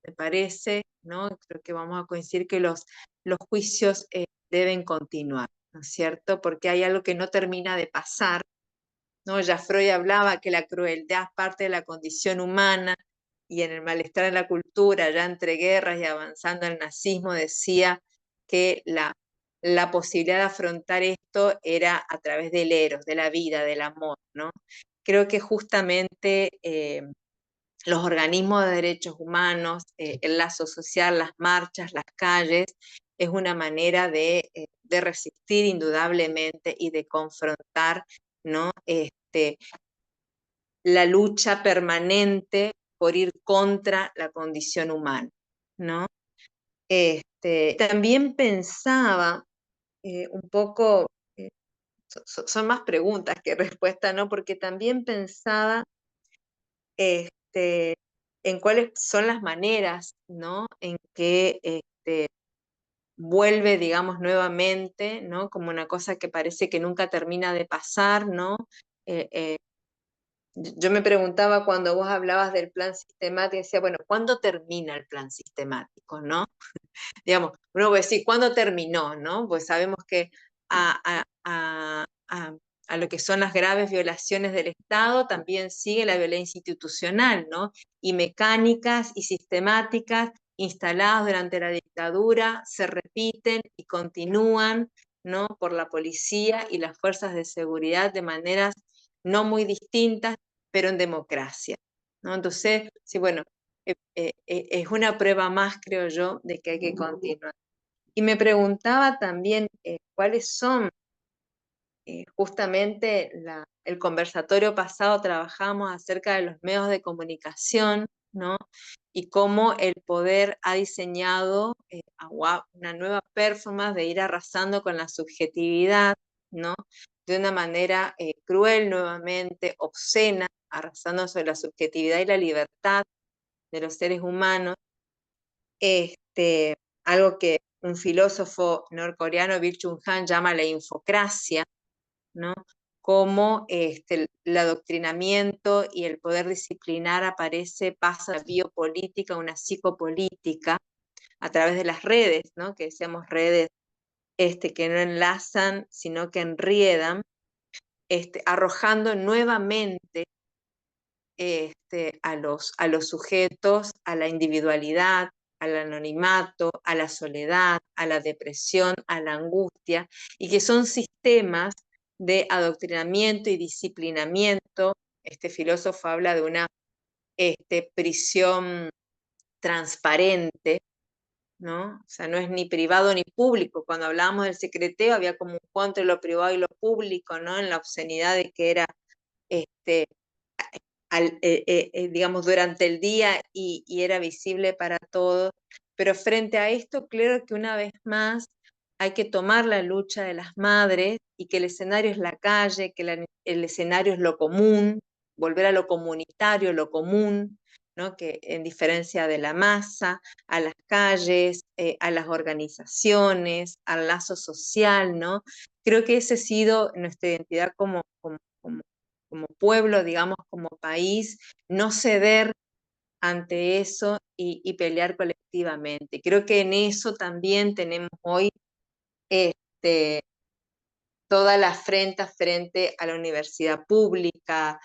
me parece, ¿no? Creo que vamos a coincidir que los juicios deben continuar, ¿no es cierto? Porque hay algo que no termina de pasar, ¿no? Ya Freud hablaba que la crueldad es parte de la condición humana, y en el malestar en la cultura, ya entre guerras y avanzando el nazismo, decía que la posibilidad de afrontar esto era a través del eros, de la vida, del amor, ¿no? Creo que justamente los organismos de derechos humanos, el lazo social, las marchas, las calles, es una manera de resistir indudablemente y de confrontar, ¿no? La lucha permanente por ir contra la condición humana, ¿no? También pensaba un poco, son más preguntas que respuestas, ¿no? Porque también pensaba en cuáles son las maneras, ¿no? En que vuelve, digamos, nuevamente, ¿no? Como una cosa que parece que nunca termina de pasar, ¿no? Yo me preguntaba cuando vos hablabas del plan sistemático, decía, bueno, ¿cuándo termina el plan sistemático, no? Digamos, uno puede decir, ¿cuándo terminó, no? Pues sabemos que a lo que son las graves violaciones del Estado también sigue la violencia institucional, ¿no? Y mecánicas y sistemáticas instaladas durante la dictadura se repiten y continúan, ¿no? Por la policía y las fuerzas de seguridad de maneras no muy distintas, pero en democracia, ¿no? Entonces, sí, bueno, es una prueba más, creo yo, de que hay que continuar. Y me preguntaba también cuáles son, justamente el conversatorio pasado trabajamos acerca de los medios de comunicación, ¿no? Y cómo el poder ha diseñado una nueva performance de ir arrasando con la subjetividad, ¿no? De una manera cruel nuevamente, obscena, arrasando sobre la subjetividad y la libertad de los seres humanos, algo que un filósofo norcoreano, Byung-Chul Han, llama la infocracia, ¿no? Cómo el adoctrinamiento y el poder disciplinar pasa de la biopolítica a una psicopolítica a través de las redes, ¿no? Que decíamos redes que no enlazan, sino que enriedan, arrojando nuevamente a los sujetos, a la individualidad, al anonimato, a la soledad, a la depresión, a la angustia, y que son sistemas de adoctrinamiento y disciplinamiento. Este filósofo habla de una prisión transparente, ¿no? O sea, no es ni privado ni público. Cuando hablábamos del secreteo había como un juego entre lo privado y lo público, ¿no? En la obscenidad de que era digamos, durante el día y era visible para todos. Pero frente a esto, creo que una vez más hay que tomar la lucha de las madres y que el escenario es la calle, que el escenario es lo común, volver a lo comunitario, lo común, ¿no? Que en diferencia de la masa, a las calles, a las organizaciones, al lazo social, ¿no? Creo que esa ha sido nuestra identidad como pueblo, digamos, como país, no ceder ante eso y pelear colectivamente. Creo que en eso también tenemos hoy este, toda la afrenta frente a la universidad pública,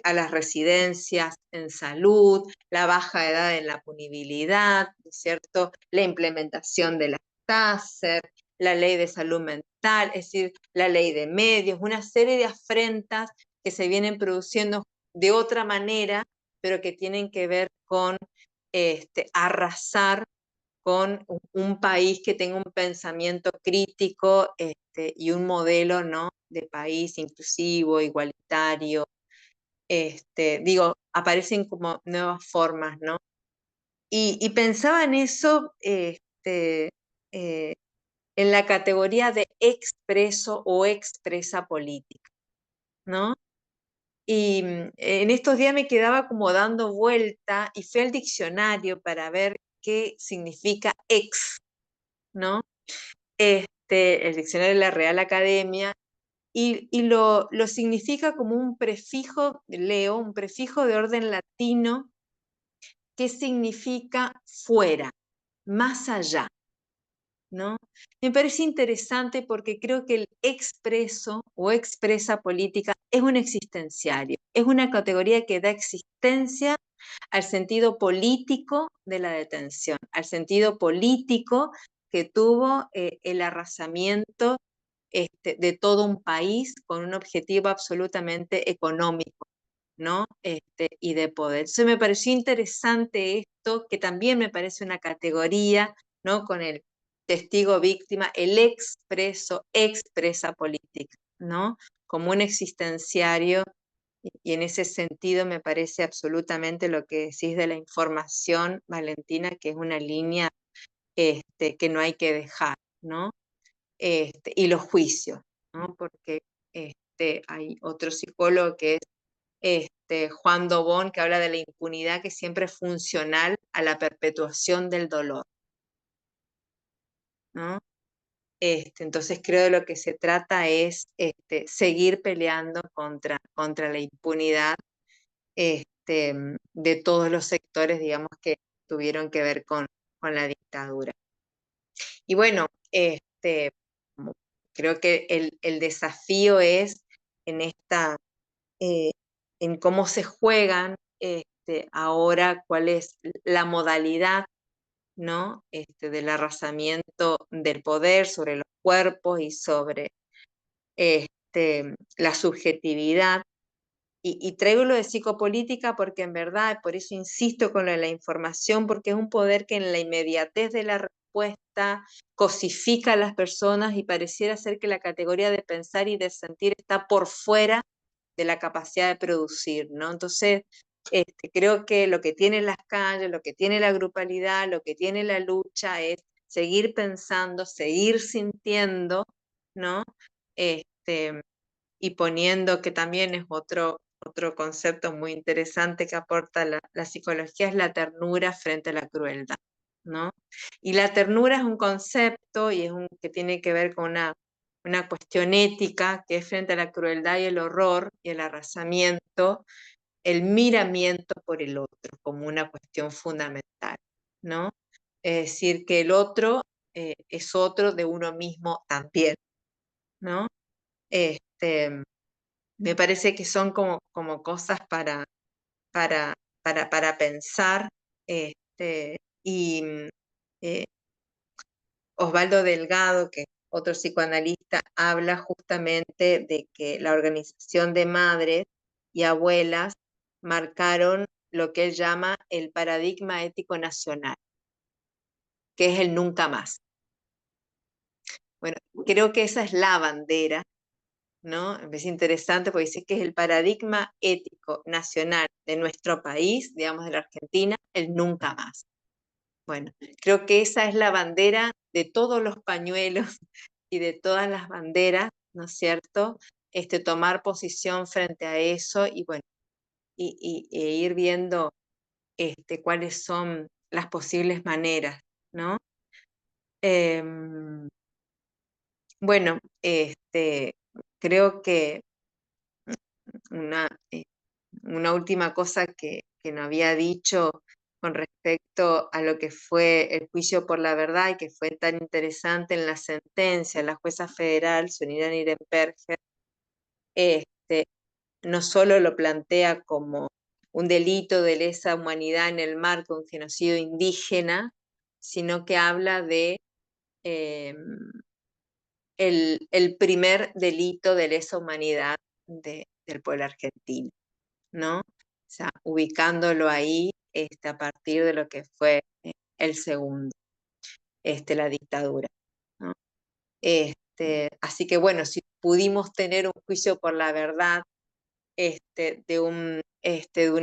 a las residencias en salud, la baja edad en la punibilidad, ¿cierto? La implementación de las TASER, la ley de salud mental, es decir, la ley de medios, una serie de afrentas que se vienen produciendo de otra manera, pero que tienen que ver con arrasar con un país que tenga un pensamiento crítico y un modelo, ¿no? De país inclusivo, igualitario. Digo, aparecen como nuevas formas, ¿no? Y pensaba en eso en la categoría de expreso o expresa política, ¿no? Y en estos días me quedaba como dando vuelta y fui al diccionario para ver qué significa ex, ¿no? El diccionario de la Real Academia, y lo significa como un prefijo, leo, un prefijo de orden latino que significa fuera, más allá, ¿no? Me parece interesante porque creo que el expreso o expresa política es un existenciario, es una categoría que da existencia al sentido político de la detención, al sentido político que tuvo el arrasamiento de todo un país con un objetivo absolutamente económico, ¿no? Y de poder. Entonces me pareció interesante esto, que también me parece una categoría, ¿no? Con el testigo víctima, el expreso, expresa política, ¿no? Como un existenciario, y en ese sentido me parece absolutamente lo que decís de la información, Valentina, que es una línea que no hay que dejar, ¿no? Y los juicios, ¿no? Porque hay otro psicólogo que es Juan Dobón, que habla de la impunidad que siempre es funcional a la perpetuación del dolor, ¿no? Entonces creo que lo que se trata es seguir peleando contra la impunidad de todos los sectores, digamos, que tuvieron que ver con la dictadura. Y bueno, creo que el desafío es en eh, en cómo se juegan ahora, cuál es la modalidad, ¿no? Del arrasamiento del poder sobre los cuerpos y sobre la subjetividad. Y traigo lo de psicopolítica porque en verdad, por eso insisto con lo de la información, porque es un poder que en la inmediatez de la respuesta cosifica a las personas y pareciera ser que la categoría de pensar y de sentir está por fuera de la capacidad de producir, ¿no? Entonces, creo que lo que tienen las calles, lo que tiene la grupalidad, lo que tiene la lucha es seguir pensando, seguir sintiendo, ¿no? Y poniendo, que también es otro concepto muy interesante que aporta la psicología, es la ternura frente a la crueldad, ¿no? Y la ternura es un concepto y que tiene que ver con una cuestión ética, que es frente a la crueldad y el horror y el arrasamiento, el miramiento por el otro como una cuestión fundamental, ¿no? Es decir, que el otro es otro de uno mismo también, ¿no? Me parece que son como cosas para, para pensar. Y eh, Osvaldo Delgado, que es otro psicoanalista, habla justamente de que la organización de madres y abuelas marcaron lo que él llama el paradigma ético nacional, que es el nunca más. Bueno, creo que esa es la bandera, ¿no? Es interesante porque dice que es el paradigma ético nacional de nuestro país, digamos de la Argentina, el nunca más. Bueno, creo que esa es la bandera de todos los pañuelos y de todas las banderas, ¿no es cierto? Tomar posición frente a eso y bueno, e ir viendo cuáles son las posibles maneras, ¿no? Em, bueno, creo que una, una última cosa que no había dicho con respecto a lo que fue el juicio por la verdad y que fue tan interesante en la sentencia, la jueza federal, Sunira Nirenberger, este, no solo lo plantea como un delito de lesa humanidad en el marco de un genocidio indígena, sino que habla de el primer delito de lesa humanidad del pueblo argentino, ¿no? O sea, ubicándolo ahí a partir de lo que fue el segundo, la dictadura, ¿no? Así que bueno, si pudimos tener un juicio por la verdad de un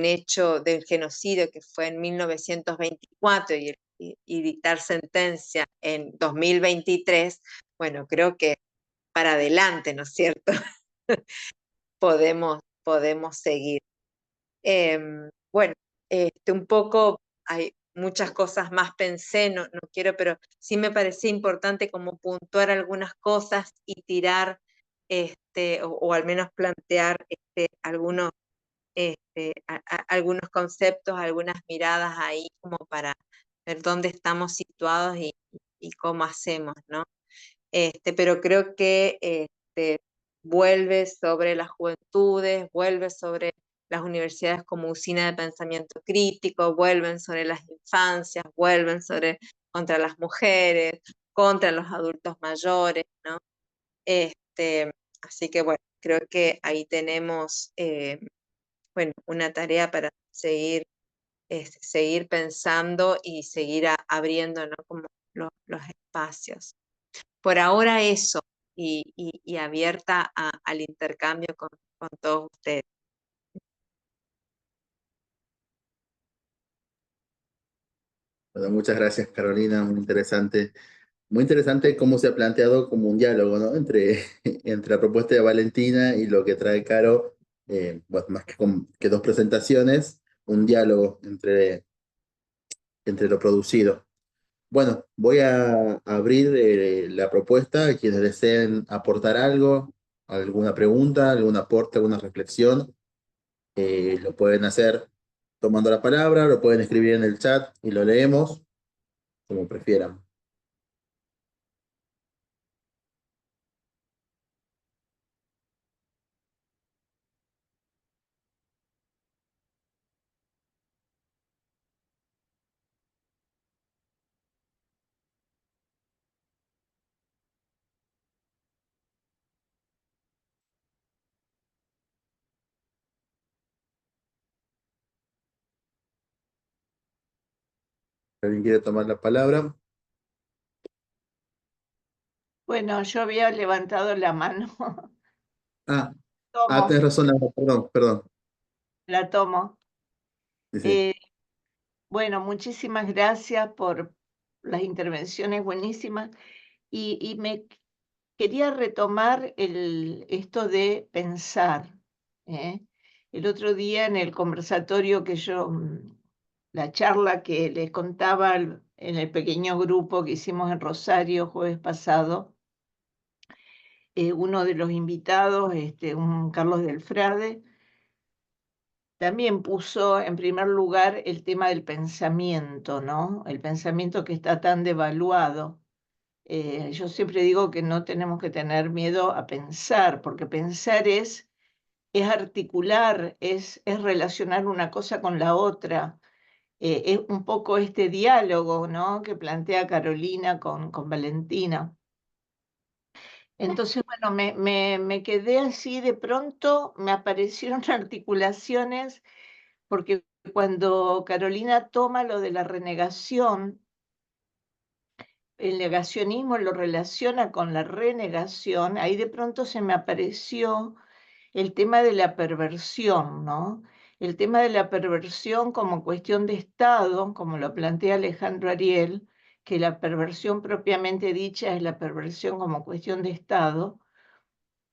hecho del genocidio que fue en 1924 y dictar sentencia en 2023, bueno, creo que para adelante, ¿no es cierto? podemos seguir. Bueno, un poco hay muchas cosas más pensé, no quiero, pero sí me parecía importante como puntuar algunas cosas y tirar, o al menos plantear algunos, algunos conceptos, algunas miradas ahí como para ver dónde estamos situados y cómo hacemos, ¿no? Pero creo que vuelve sobre las juventudes, vuelve sobre las universidades como usina de pensamiento crítico, vuelven sobre las infancias, vuelven contra las mujeres, contra los adultos mayores, ¿no? Así que bueno, creo que ahí tenemos bueno, una tarea para seguir pensando y seguir abriendo, ¿no? Como los espacios. Por ahora eso, y abierta al intercambio con todos ustedes. Bueno, muchas gracias, Carolina, muy interesante cómo se ha planteado como un diálogo, ¿no? Entre la propuesta de Valentina y lo que trae Caro, bueno, más que dos presentaciones, un diálogo entre lo producido. Bueno, voy a abrir la propuesta a quienes deseen aportar algo, alguna pregunta, algún aporte, alguna reflexión, lo pueden hacer tomando la palabra, lo pueden escribir en el chat y lo leemos, como prefieran. ¿Alguien quiere tomar la palabra? Bueno, yo había levantado la mano. Ah, Tomo, tenés razón, Laura, perdón, perdón. la tomo. Sí, sí. Eh, bueno, muchísimas gracias por las intervenciones buenísimas. Y me quería retomar esto de pensar. ¿Eh? El otro día en el conversatorio la charla que les contaba en el pequeño grupo que hicimos en Rosario jueves pasado, uno de los invitados, un Carlos Delfrade, también puso en primer lugar el tema del pensamiento, ¿no? El pensamiento que está tan devaluado. Yo siempre digo que no tenemos que tener miedo a pensar, porque pensar es articular, es relacionar una cosa con la otra. Es un poco este diálogo, ¿no? Que plantea Carolina con Valentina. Entonces, bueno, me quedé así, de pronto me aparecieron articulaciones, porque cuando Carolina toma lo de la renegación, el negacionismo lo relaciona con la renegación, ahí de pronto se me apareció el tema de la perversión, ¿no? El tema de la perversión como cuestión de Estado, como lo plantea Alejandro Ariel, que la perversión propiamente dicha es la perversión como cuestión de Estado.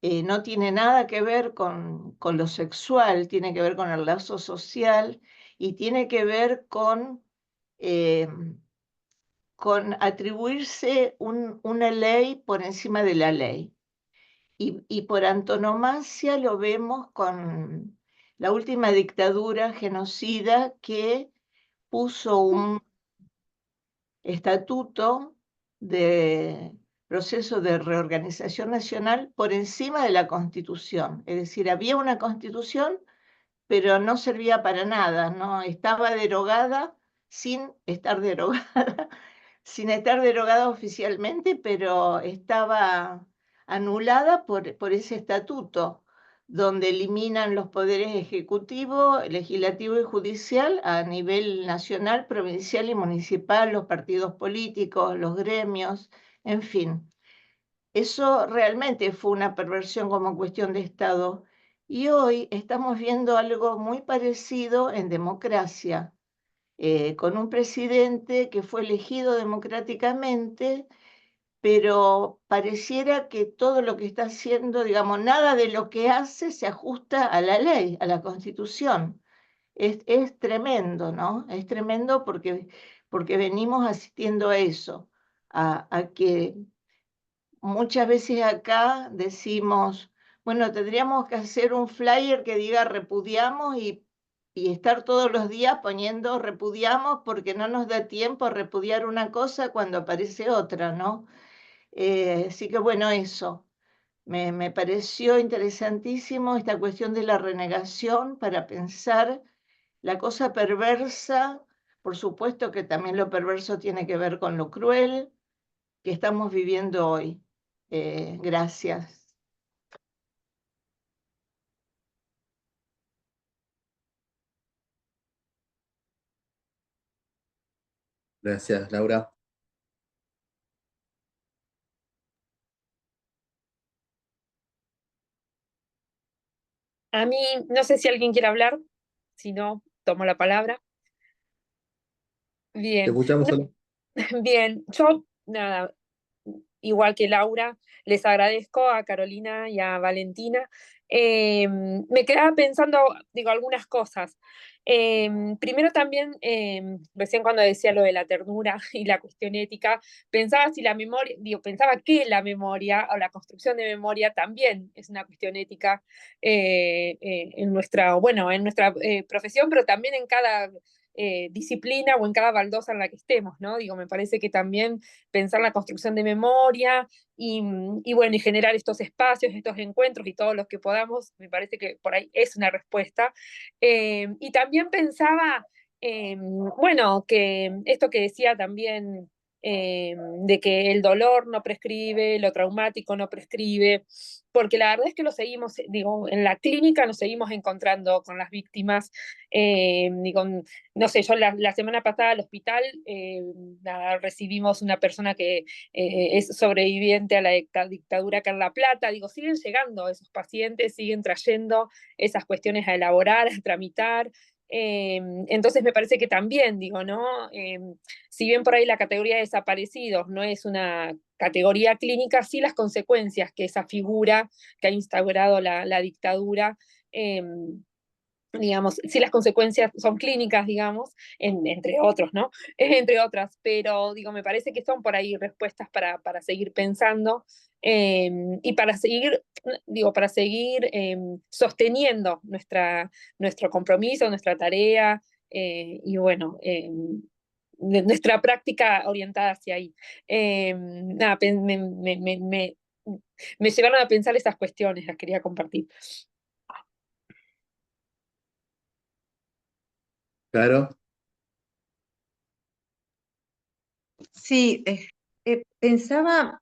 No tiene nada que ver con lo sexual, tiene que ver con el lazo social y tiene que ver eh, con atribuirse una ley por encima de la ley. Y por antonomasia lo vemos con la última dictadura genocida que puso un estatuto de proceso de reorganización nacional por encima de la Constitución. Es decir, había una Constitución, pero no servía para nada, ¿no? Estaba derogada sin estar derogada, sin estar derogada oficialmente, pero estaba anulada por ese estatuto, donde eliminan los poderes ejecutivo, legislativo y judicial a nivel nacional, provincial y municipal, los partidos políticos, los gremios, en fin. Eso realmente fue una perversión como cuestión de Estado. Y hoy estamos viendo algo muy parecido en democracia, con un presidente que fue elegido democráticamente, pero pareciera que todo lo que está haciendo, digamos, nada de lo que hace se ajusta a la ley, a la Constitución. Es tremendo, ¿no? Es tremendo porque venimos asistiendo a eso, a que muchas veces acá decimos, bueno, tendríamos que hacer un flyer que diga repudiamos y estar todos los días poniendo repudiamos porque no nos da tiempo a repudiar una cosa cuando aparece otra, ¿no? Así que bueno, eso. Me pareció interesantísimo esta cuestión de la renegación para pensar la cosa perversa. Por supuesto que también lo perverso tiene que ver con lo cruel que estamos viviendo hoy. Gracias. Gracias, Laura. A mí, no sé si alguien quiere hablar, si no, tomo la palabra. Te Bien, escuchamos no, solo. bien, yo, nada, igual que Laura, les agradezco a Carolina y a Valentina. Me quedaba pensando, digo, algunas cosas. Primero también, recién cuando decía lo de la ternura y la cuestión ética, pensaba si la memoria, digo, pensaba que la memoria o la construcción de memoria también es una cuestión ética en nuestra, bueno, en nuestra profesión, pero también en cada disciplina o en cada baldosa en la que estemos, ¿no? Digo, me parece que también pensar la construcción de memoria y bueno, y generar estos espacios, estos encuentros y todos los que podamos, me parece que por ahí es una respuesta. Y también pensaba, bueno, que esto que decía también de que el dolor no prescribe, lo traumático no prescribe, porque la verdad es que lo seguimos, digo, en la clínica nos seguimos encontrando con las víctimas, y con, no sé, yo la semana pasada al hospital nada, recibimos una persona que es sobreviviente a la dictadura acá en La Plata, digo, siguen llegando esos pacientes, siguen trayendo esas cuestiones a elaborar, a tramitar, entonces me parece que también, digo, ¿no? Si bien por ahí la categoría de desaparecidos no es una categoría clínica, sí las consecuencias que esa figura que ha instaurado la dictadura, eh, digamos, sí las consecuencias son clínicas, digamos, entre otros, ¿no? Entre otras, pero digo, me parece que son por ahí respuestas para seguir pensando y para seguir, digo, para seguir sosteniendo nuestro compromiso, nuestra tarea y bueno, nuestra práctica orientada hacia ahí. Nada, me llevaron a pensar esas cuestiones, las quería compartir. Claro, Sí, pensaba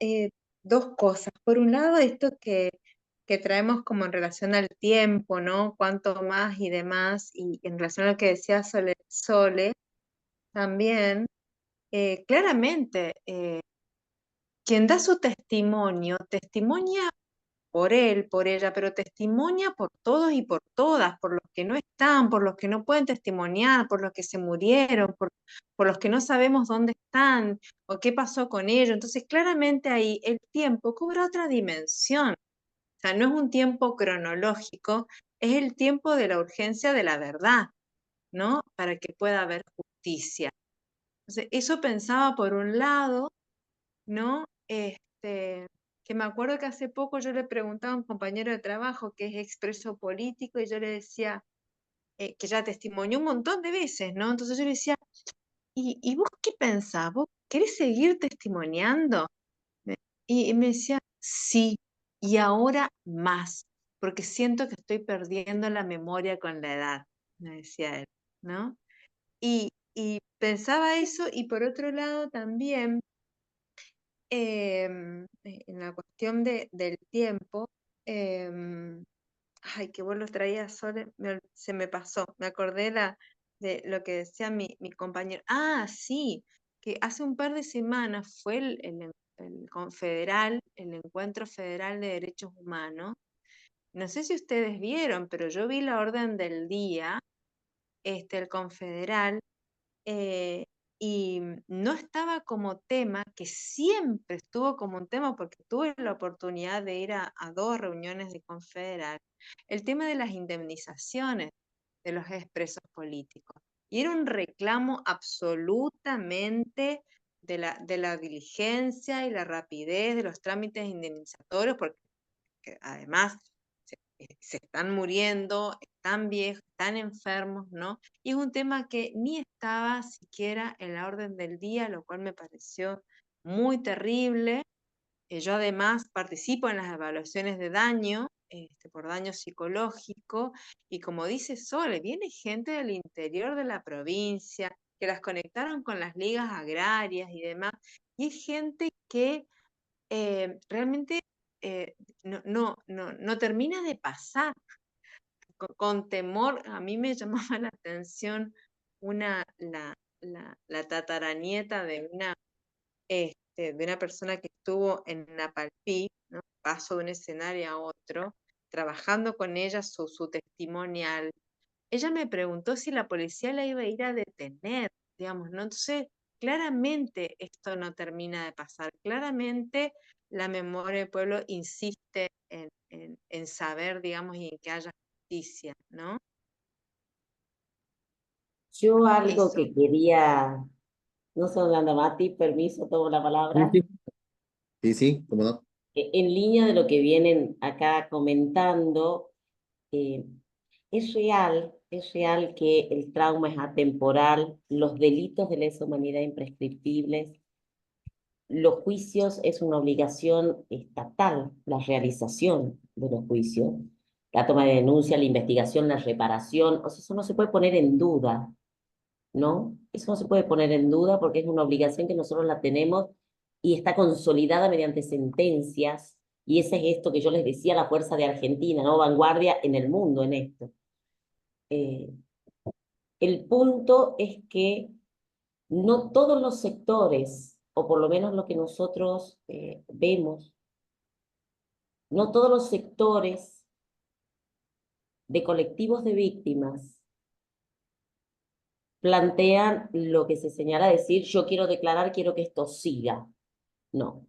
dos cosas. Por un lado, esto que traemos como en relación al tiempo, ¿no? Cuánto más y demás, y en relación a lo que decía Sole también, claramente, quien da su testimonio, testimonia por él, por ella, pero testimonia por todos y por todas, por los que no están, por los que no pueden testimoniar, por los que se murieron, por los que no sabemos dónde están o qué pasó con ellos. Entonces, claramente ahí el tiempo cobra otra dimensión. O sea, no es un tiempo cronológico, es el tiempo de la urgencia de la verdad, ¿no? Para que pueda haber justicia. Entonces, eso pensaba por un lado, ¿no? Que me acuerdo que hace poco yo le preguntaba a un compañero de trabajo que es expreso político y yo le decía, que ya testimonió un montón de veces, ¿no? Entonces yo le decía, ¿y vos qué pensás? ¿Vos querés seguir testimoniando? Me- y me decía, sí, y ahora más, porque siento que estoy perdiendo la memoria con la edad, me decía él, ¿no? Y pensaba eso y por otro lado también en la cuestión del tiempo, ay, que vos lo traías, Sole, se me pasó, me acordé de lo que decía mi compañero. Ah, sí, que hace un par de semanas fue el confederal, el Encuentro Federal de Derechos Humanos. No sé si ustedes vieron, pero yo vi la orden del día, el confederal, eh, y no estaba como tema, que siempre estuvo como un tema, porque tuve la oportunidad de ir a dos reuniones de Confederal, el tema de las indemnizaciones de los expresos políticos. Y era un reclamo absolutamente de la diligencia y la rapidez de los trámites indemnizatorios, porque además se están muriendo, están viejos, están enfermos, ¿no? Y es un tema que ni estaba siquiera en la orden del día, lo cual me pareció muy terrible. Yo además participo en las evaluaciones de daño, por daño psicológico, y como dice Sole, viene gente del interior de la provincia, que las conectaron con las ligas agrarias y demás, y es gente que realmente no termina de pasar. Con temor, a mí me llamaba la atención la tataranieta de una persona que estuvo en Napalpí, ¿no? Paso de un escenario a otro, trabajando con ella su testimonial, ella me preguntó si la policía la iba a ir a detener, digamos, ¿no? Entonces, claramente esto no termina de pasar, claramente la memoria del pueblo insiste en saber, digamos, y en que haya justicia, ¿no? Yo algo Eso. que quería, no sé dónde anda Mati, permiso, tomo la palabra. Sí, cómo no. En línea de lo que vienen acá comentando, eh, es real que el trauma es atemporal, los delitos de lesa humanidad imprescriptibles, los juicios es una obligación estatal, la realización de los juicios, la toma de denuncia, la investigación, la reparación, o sea, eso no se puede poner en duda, ¿no? Eso no se puede poner en duda porque es una obligación que nosotros la tenemos y está consolidada mediante sentencias, y ese es esto que yo les decía, la fuerza de Argentina, ¿no? Vanguardia en el mundo en esto. El punto es que no todos los sectores, o por lo menos lo que nosotros vemos, no todos los sectores de colectivos de víctimas plantean lo que se señala decir, yo quiero declarar, quiero que esto siga. No.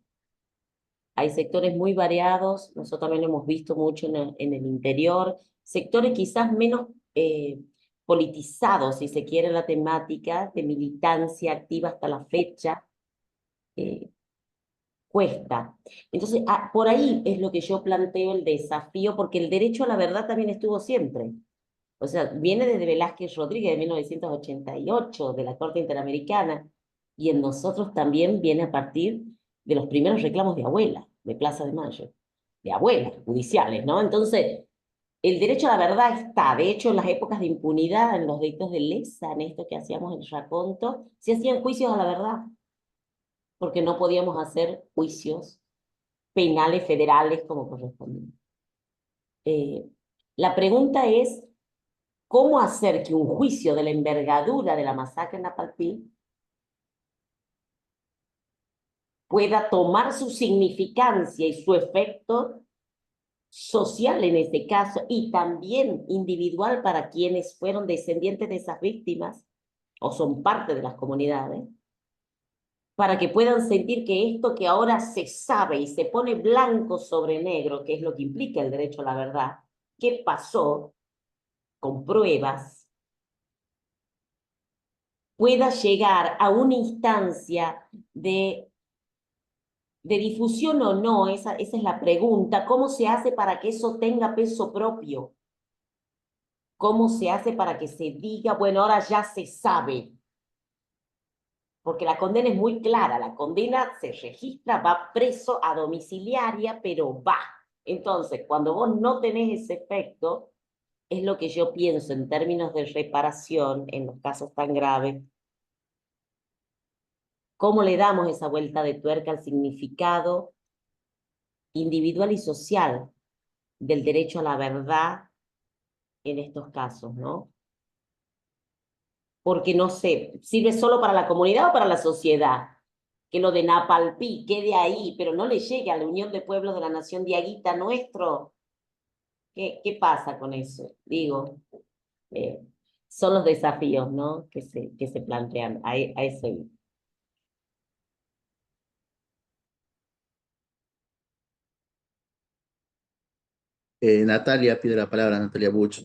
Hay sectores muy variados, nosotros también lo hemos visto mucho en el interior, sectores quizás menos politizados, si se quiere, la temática de militancia activa hasta la fecha, cuesta. Entonces, por ahí es lo que yo planteo el desafío, porque el derecho a la verdad también estuvo siempre. O sea, viene desde Velázquez Rodríguez de 1988, de la Corte Interamericana, y en nosotros también viene a partir de los primeros reclamos de abuela, de Plaza de Mayo, de abuelas judiciales, ¿no? Entonces, el derecho a la verdad está, de hecho, en las épocas de impunidad, en los delitos de lesa, en esto que hacíamos en el raconto, se hacían juicios a la verdad, porque no podíamos hacer juicios penales federales como correspondía. La pregunta es, ¿cómo hacer que un juicio de la envergadura de la masacre en Napalpí pueda tomar su significancia y su efecto social en este caso, y también individual para quienes fueron descendientes de esas víctimas o son parte de las comunidades, para que puedan sentir que esto que ahora se sabe y se pone blanco sobre negro, que es lo que implica el derecho a la verdad, qué pasó con pruebas, pueda llegar a una instancia de difusión o no, esa es la pregunta. ¿Cómo se hace para que eso tenga peso propio? ¿Cómo se hace para que se diga, bueno, ahora ya se sabe? Porque la condena es muy clara, la condena se registra, va preso a domiciliaria, pero va. Entonces, cuando vos no tenés ese efecto, es lo que yo pienso en términos de reparación en los casos tan graves. ¿Cómo le damos esa vuelta de tuerca al significado individual y social del derecho a la verdad en estos casos, ¿no? Porque no sé, ¿sirve solo para la comunidad o para la sociedad? Que lo de Napalpí quede ahí, pero no le llegue a la Unión de Pueblos de la Nación Diaguita nuestro. ¿Qué pasa con eso? Digo, son los desafíos, ¿no? Que se plantean. A eso. Natalia pide la palabra, Natalia Buch.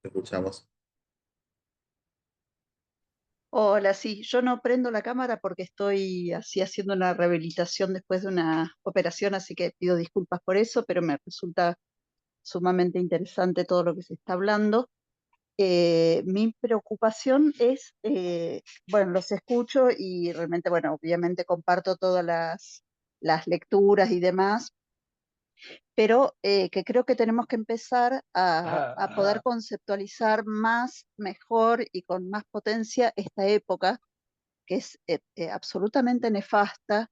Te escuchamos. Hola, sí, yo no prendo la cámara porque estoy así haciendo una rehabilitación después de una operación, así que pido disculpas por eso, pero me resulta sumamente interesante todo lo que se está hablando. Mi preocupación es, bueno, los escucho y realmente, bueno, obviamente comparto todas las lecturas y demás, pero que creo que tenemos que empezar a poder conceptualizar más, mejor y con más potencia esta época que es absolutamente nefasta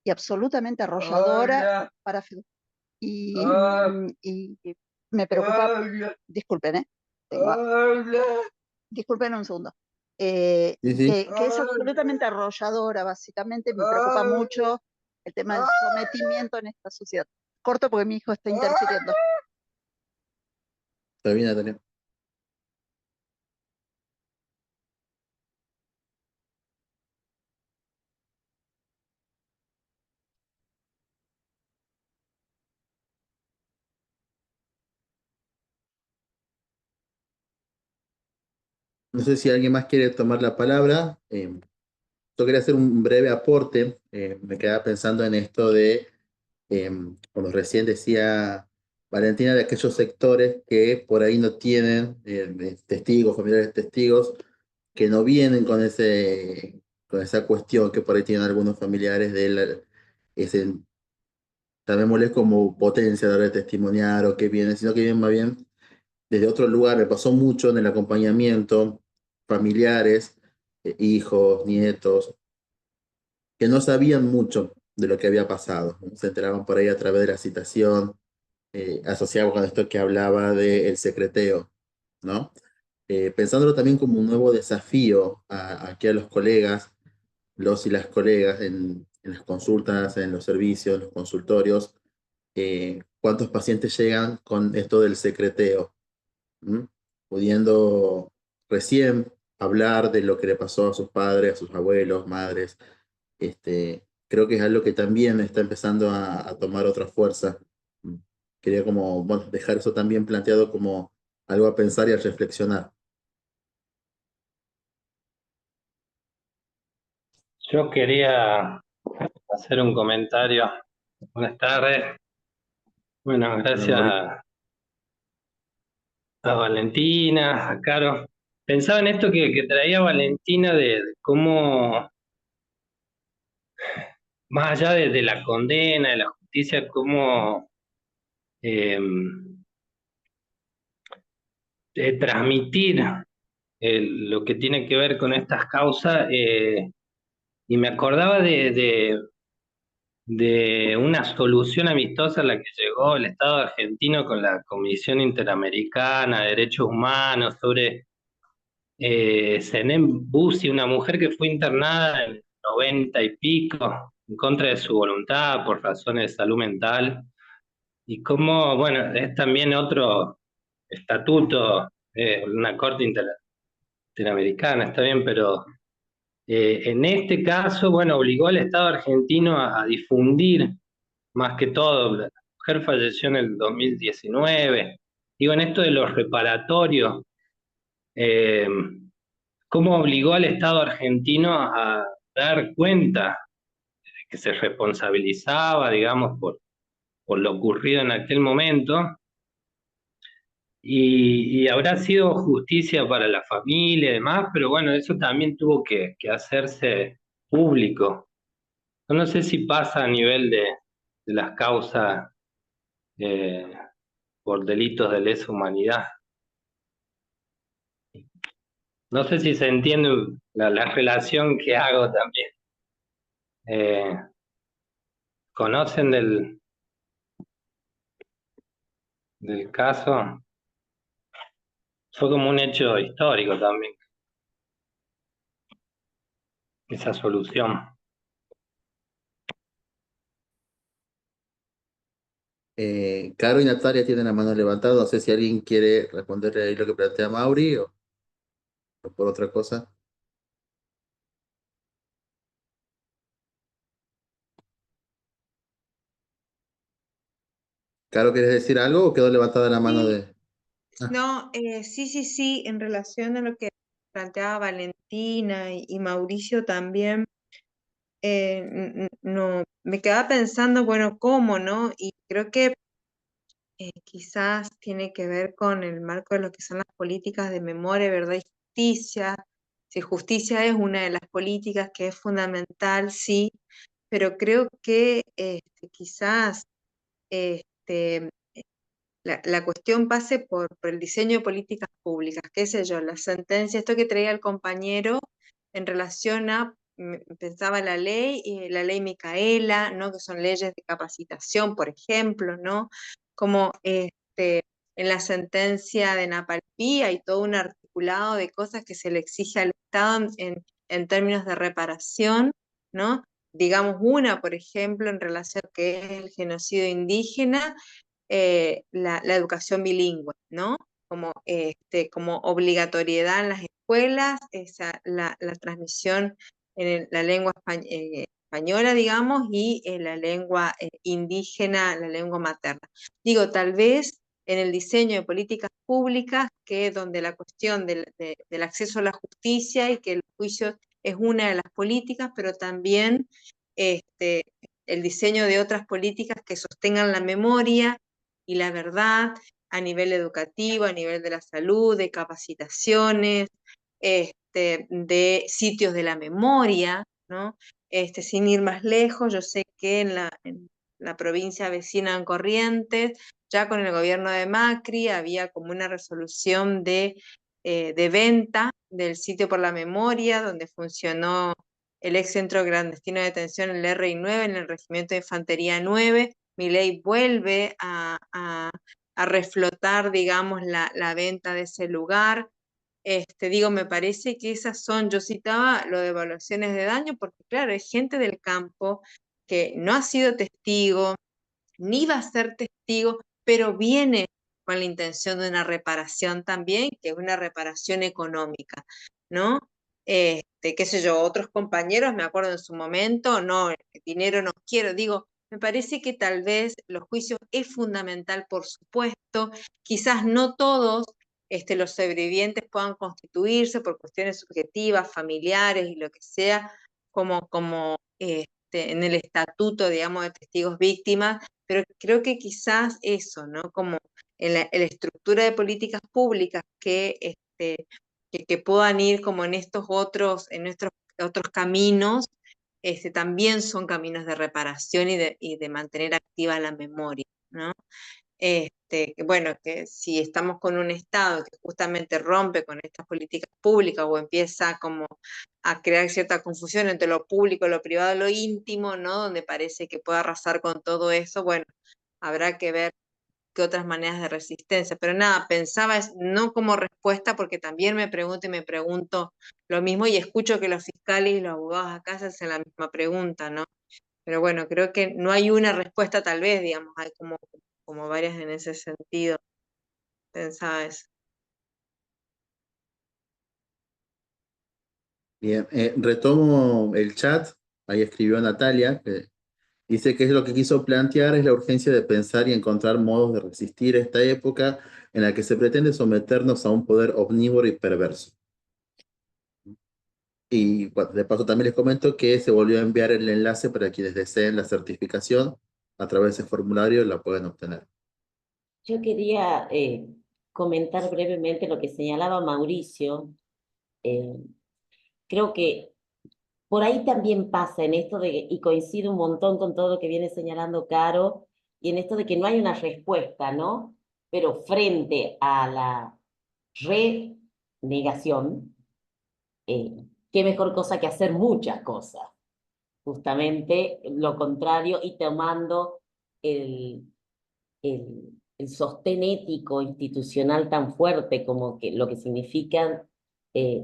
y absolutamente arrolladora y, y me preocupa, disculpen, disculpen un segundo, Sí. que es absolutamente arrolladora, básicamente, me preocupa mucho el tema del sometimiento en esta sociedad. Corto porque mi hijo está interfiriendo. ¿Está bien, Natalia? No sé si alguien más quiere tomar la palabra. Yo quería hacer un breve aporte. Me quedaba pensando en esto de, como recién decía Valentina, de aquellos sectores que por ahí no tienen testigos, familiares testigos, que no vienen con esa cuestión que por ahí tienen algunos familiares de ese, llamémosle como potencia de testimoniar o que vienen, sino que vienen más bien desde otro lugar. Me pasó mucho en el acompañamiento, familiares, hijos, nietos, que no sabían mucho de lo que había pasado, ¿no? Se enteraban por ahí a través de la citación, asociado con esto que hablaba del secreteo, ¿no? Pensándolo también como un nuevo desafío aquí a los colegas, los y las colegas en las consultas, en los servicios, en los consultorios, cuántos pacientes llegan con esto del secreteo, ¿m? Pudiendo recién hablar de lo que le pasó a sus padres, a sus abuelos, madres. Creo que es algo que también está empezando a tomar otra fuerza. ¿M? Quería como, bueno, dejar eso también planteado como algo a pensar y a reflexionar. Yo quería hacer un comentario. Buenas tardes. Bueno, Bueno, gracias Mauricio. a Valentina, a Caro. Pensaba en esto que traía Valentina de cómo, más allá de la condena, de la justicia, cómo eh, transmitir lo que tiene que ver con estas causas. Y me acordaba de una solución amistosa a la que llegó el Estado argentino con la Comisión Interamericana de Derechos Humanos sobre Senem Bussi, una mujer que fue internada en el 90 y pico en contra de su voluntad por razones de salud mental, y como, bueno, es también otro estatuto, una corte interamericana, está bien, pero en este caso, bueno, obligó al Estado argentino a difundir más que todo. La mujer falleció en el 2019. Digo, en esto de los reparatorios, eh, ¿cómo obligó al Estado argentino a dar cuenta de que se responsabilizaba, digamos, por lo ocurrido en aquel momento? Y habrá sido justicia para la familia y demás, pero bueno, eso también tuvo que hacerse público. Yo no sé si pasa a nivel de las causas eh, por delitos de lesa humanidad. No sé si se entiende la relación que hago también. Eh, ¿Conocen del caso? Fue como un hecho histórico también, esa solución. Caro y Natalia tienen la mano levantada. No sé si alguien quiere responderle ahí lo que plantea Mauri o por otra cosa. Caro, ¿quieres decir algo o quedó levantada la mano Sí, de... Ah, no, sí, en relación a lo que planteaba Valentina y Mauricio también, no, me quedaba pensando, bueno, ¿cómo, no? Y creo que quizás tiene que ver con el marco de lo que son las políticas de memoria, verdad y justicia. Si justicia es una de las políticas que es fundamental, sí, pero creo que quizás este, la cuestión pase por el diseño de políticas públicas, qué sé yo, la sentencia, esto que traía el compañero en relación a, pensaba la ley Micaela, ¿no? Que son leyes de capacitación, por ejemplo, ¿no? Como en la sentencia de Napalpí hay todo un articulado de cosas que se le exige al Estado en términos de reparación, ¿no? Digamos una, por ejemplo, en relación a que es el genocidio indígena, la educación bilingüe, ¿no? como obligatoriedad en las escuelas, la transmisión en la lengua española, digamos, y en la lengua indígena, la lengua materna. Digo, tal vez en el diseño de políticas públicas, que donde la cuestión del acceso a la justicia y que el juicio es una de las políticas, pero también el diseño de otras políticas que sostengan la memoria y la verdad a nivel educativo, a nivel de la salud, de capacitaciones, de sitios de la memoria, ¿no? Sin ir más lejos, yo sé que en la provincia vecina en Corrientes, ya con el gobierno de Macri, había como una resolución de venta del sitio por la memoria, donde funcionó el ex centro clandestino de detención, el RI9, en el Regimiento de Infantería 9. Milei vuelve a reflotar, digamos, la venta de ese lugar. Digo, me parece que esas son, yo citaba lo de evaluaciones de daño, porque claro, hay gente del campo que no ha sido testigo, ni va a ser testigo, pero viene con la intención de una reparación también, que es una reparación económica, ¿no? Qué sé yo, otros compañeros, me acuerdo en su momento, no, el dinero no quiero, digo, me parece que tal vez los juicios es fundamental, por supuesto, quizás no todos los sobrevivientes puedan constituirse por cuestiones subjetivas, familiares y lo que sea, como en el estatuto, digamos, de testigos víctimas, pero creo que quizás eso, ¿no? Como en la estructura de políticas públicas que puedan ir como en estos otros caminos, también son caminos de reparación y de mantener activa la memoria, ¿no? Bueno, que si estamos con un Estado que justamente rompe con estas políticas públicas o empieza como a crear cierta confusión entre lo público, lo privado, lo íntimo, ¿no? Donde parece que puede arrasar con todo eso, bueno, habrá que ver qué otras maneras de resistencia. Pero nada, pensaba no como respuesta, porque también me pregunto y me pregunto lo mismo y escucho que los fiscales y los abogados acá se hacen la misma pregunta, ¿no? Pero bueno, creo que no hay una respuesta tal vez, digamos, hay como varias en ese sentido. Pensaba eso. Bien, retomo el chat. Ahí escribió Natalia, que dice que es lo que quiso plantear es la urgencia de pensar y encontrar modos de resistir esta época en la que se pretende someternos a un poder omnívoro y perverso. Y bueno, de paso también les comento que se volvió a enviar el enlace para quienes deseen la certificación a través de ese formulario la pueden obtener. Yo quería comentar brevemente lo que señalaba Mauricio. Creo que por ahí también pasa en esto de, y coincido un montón con todo lo que viene señalando Caro, y en esto de que no hay una respuesta, ¿no? Pero frente a la renegación, qué mejor cosa que hacer muchas cosas. Justamente lo contrario y tomando el sostén ético institucional tan fuerte como que lo que significa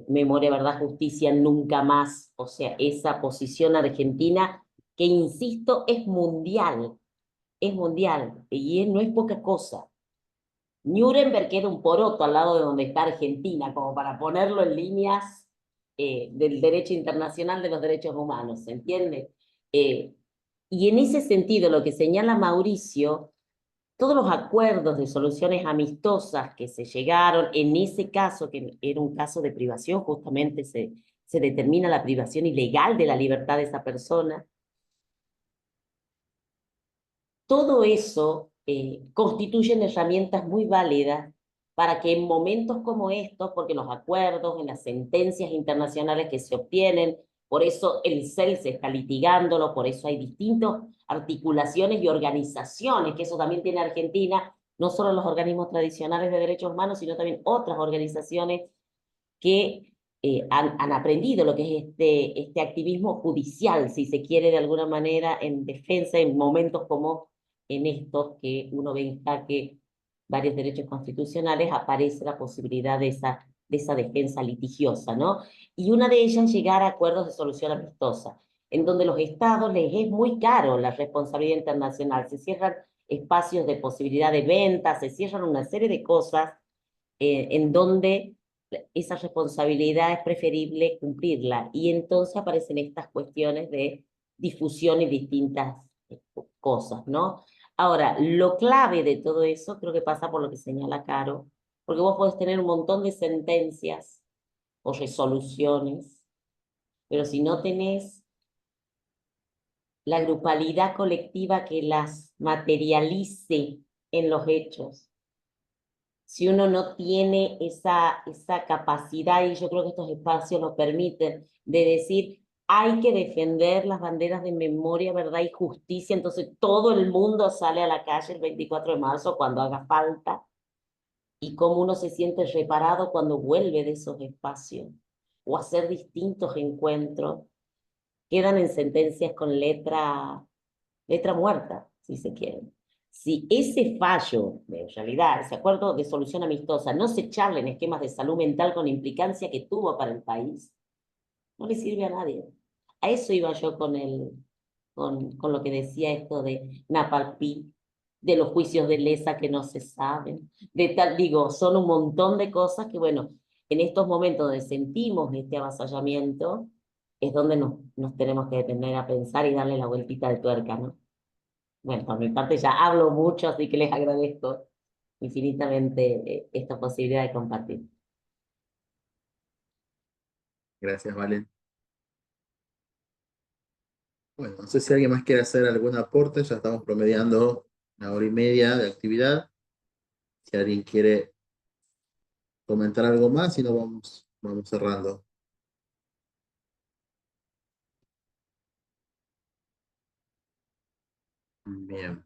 memoria, verdad, justicia, nunca más. O sea, esa posición argentina que, insisto, es mundial y no es poca cosa. Nuremberg era un poroto al lado de donde está Argentina, como para ponerlo en líneas del derecho internacional de los derechos humanos, ¿se entiende? Y en ese sentido, lo que señala Mauricio, todos los acuerdos de soluciones amistosas que se llegaron, en ese caso, que era un caso de privación, justamente se determina la privación ilegal de la libertad de esa persona. Todo eso constituyen herramientas muy válidas para que en momentos como estos, porque los acuerdos, en las sentencias internacionales que se obtienen, por eso el CEL se está litigándolo, por eso hay distintas articulaciones y organizaciones, que eso también tiene Argentina, no solo los organismos tradicionales de derechos humanos, sino también otras organizaciones que han aprendido lo que es este activismo judicial, si se quiere de alguna manera, en defensa en momentos como en estos que uno ve en jaque varios derechos constitucionales, aparece la posibilidad de esa defensa litigiosa, ¿no? Y una de ellas es llegar a acuerdos de solución amistosa, en donde los estados les es muy caro la responsabilidad internacional, se cierran espacios de posibilidad de venta, se cierran una serie de cosas en donde esa responsabilidad es preferible cumplirla. Y entonces aparecen estas cuestiones de difusión y distintas cosas, ¿no? Ahora, lo clave de todo eso creo que pasa por lo que señala Caro, porque vos podés tener un montón de sentencias o resoluciones, pero si no tenés la grupalidad colectiva que las materialice en los hechos, si uno no tiene esa capacidad, y yo creo que estos espacios nos permiten, de decir, hay que defender las banderas de memoria, verdad y justicia, entonces todo el mundo sale a la calle el 24 de marzo cuando haga falta, y cómo uno se siente reparado cuando vuelve de esos espacios, o hacer distintos encuentros, quedan en sentencias con letra muerta, si se quiere. Si ese fallo, en realidad, ese acuerdo de solución amistosa, no se charla en esquemas de salud mental con la implicancia que tuvo para el país, no le sirve a nadie. A eso iba yo con lo que decía esto de Napalpí, de los juicios de lesa que no se saben, de tal, digo, son un montón de cosas que, bueno, en estos momentos donde sentimos este avasallamiento, es donde nos tenemos que detener a pensar y darle la vueltita de tuerca, ¿no? Bueno, por mi parte ya hablo mucho, así que les agradezco infinitamente esta posibilidad de compartir. Gracias, Valen. Bueno, no sé si alguien más quiere hacer algún aporte, ya estamos promediando 1 hora y media de actividad. Si alguien quiere comentar algo más, si no vamos cerrando. Bien.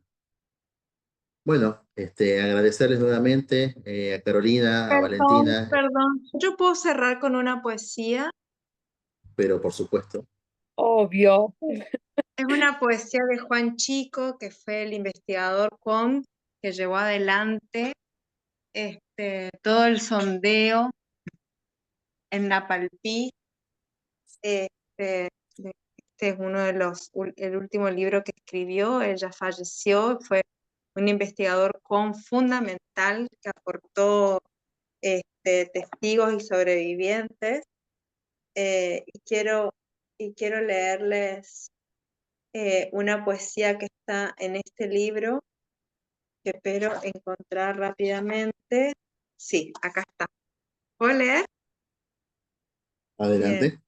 Bueno, agradecerles nuevamente a Carolina, a Perdón, Valentina, perdón. Yo puedo cerrar con una poesía. pero por supuesto. Obvio. Es una poesía de Juan Chico, que fue el investigador que llevó adelante todo el sondeo en Napalpí. Este es uno de el último libro que escribió. Ella falleció, fue un investigador fundamental que aportó testigos y sobrevivientes. Y quiero leerles una poesía que está en este libro, que espero encontrar rápidamente. Sí, acá está. ¿Puedo leer? Bien. Adelante.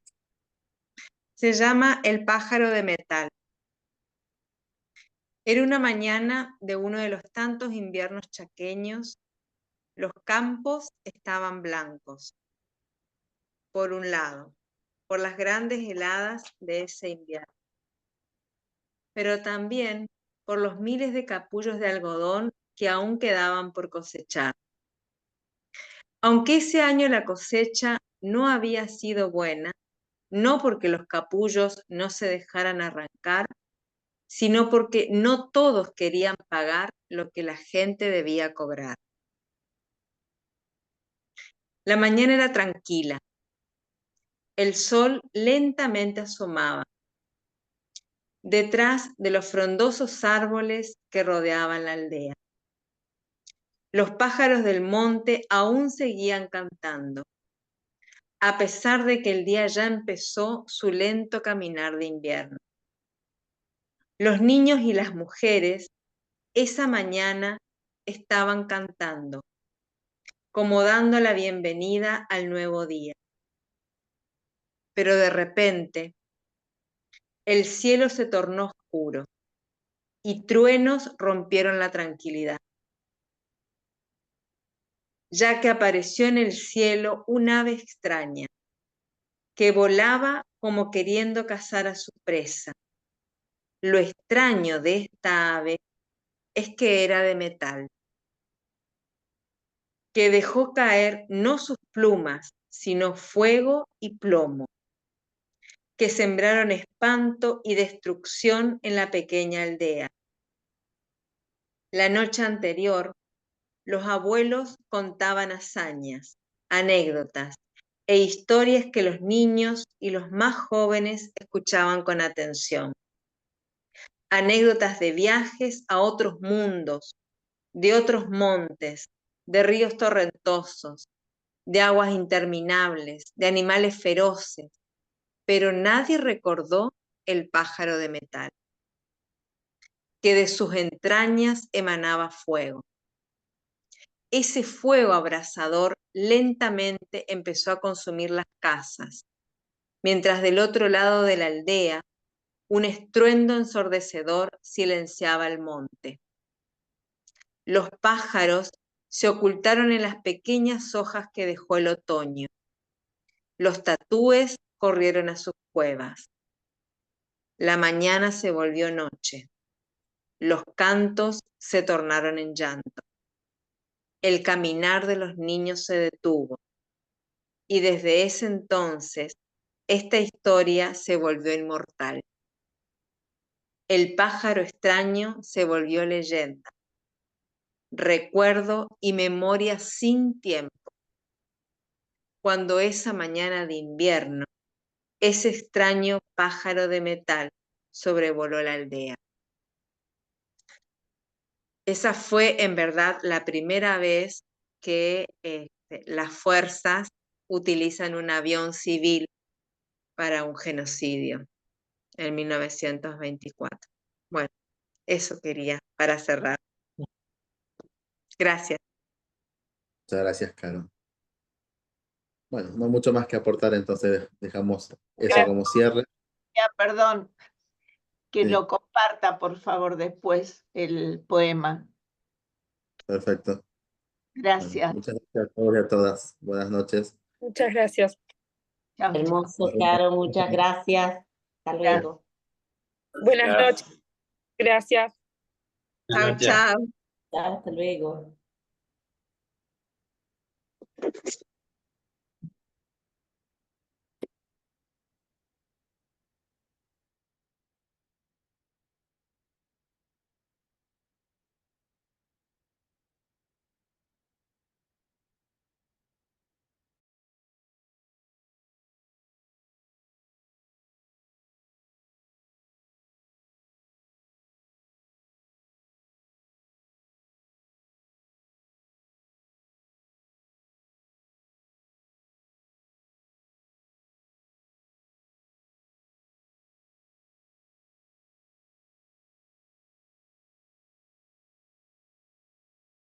Se llama El pájaro de metal. Era una mañana de uno de los tantos inviernos chaqueños. Los campos estaban blancos. Por un lado, por las grandes heladas de ese invierno, pero también por los miles de capullos de algodón que aún quedaban por cosechar. Aunque ese año la cosecha no había sido buena, no porque los capullos no se dejaran arrancar, sino porque no todos querían pagar lo que la gente debía cobrar. La mañana era tranquila. El sol lentamente asomaba detrás de los frondosos árboles que rodeaban la aldea. Los pájaros del monte aún seguían cantando, a pesar de que el día ya empezó su lento caminar de invierno. Los niños y las mujeres esa mañana estaban cantando, como dando la bienvenida al nuevo día. Pero de repente, el cielo se tornó oscuro y truenos rompieron la tranquilidad, ya que apareció en el cielo un ave extraña que volaba como queriendo cazar a su presa. Lo extraño de esta ave es que era de metal, que dejó caer no sus plumas, sino fuego y plomo, que sembraron espanto y destrucción en la pequeña aldea. La noche anterior, los abuelos contaban hazañas, anécdotas e historias que los niños y los más jóvenes escuchaban con atención. Anécdotas de viajes a otros mundos, de otros montes, de ríos torrentosos, de aguas interminables, de animales feroces, pero nadie recordó el pájaro de metal, que de sus entrañas emanaba fuego. Ese fuego abrasador lentamente empezó a consumir las casas, mientras del otro lado de la aldea un estruendo ensordecedor silenciaba el monte. Los pájaros se ocultaron en las pequeñas hojas que dejó el otoño. Los tatúes corrieron a sus cuevas. La mañana se volvió noche. Los cantos se tornaron en llanto. El caminar de los niños se detuvo. Y desde ese entonces, esta historia se volvió inmortal. El pájaro extraño se volvió leyenda, recuerdo y memoria sin tiempo. Cuando esa mañana de invierno, ese extraño pájaro de metal sobrevoló la aldea. Esa fue en verdad la primera vez que las fuerzas utilizan un avión civil para un genocidio, en 1924. Bueno, eso quería para cerrar. Gracias. Muchas gracias, Caro. Bueno, no mucho más que aportar, entonces dejamos eso como cierre. Ya, perdón, que Sí. lo comparta, por favor, después el poema. Perfecto. Gracias. Bueno, muchas gracias a todos y a todas. Buenas noches. Muchas gracias. Chao, chao. Hermoso, Caro, muchas gracias. Hasta luego. Buenas noches. Gracias. Chao, Gracias. chao. Chao, hasta luego.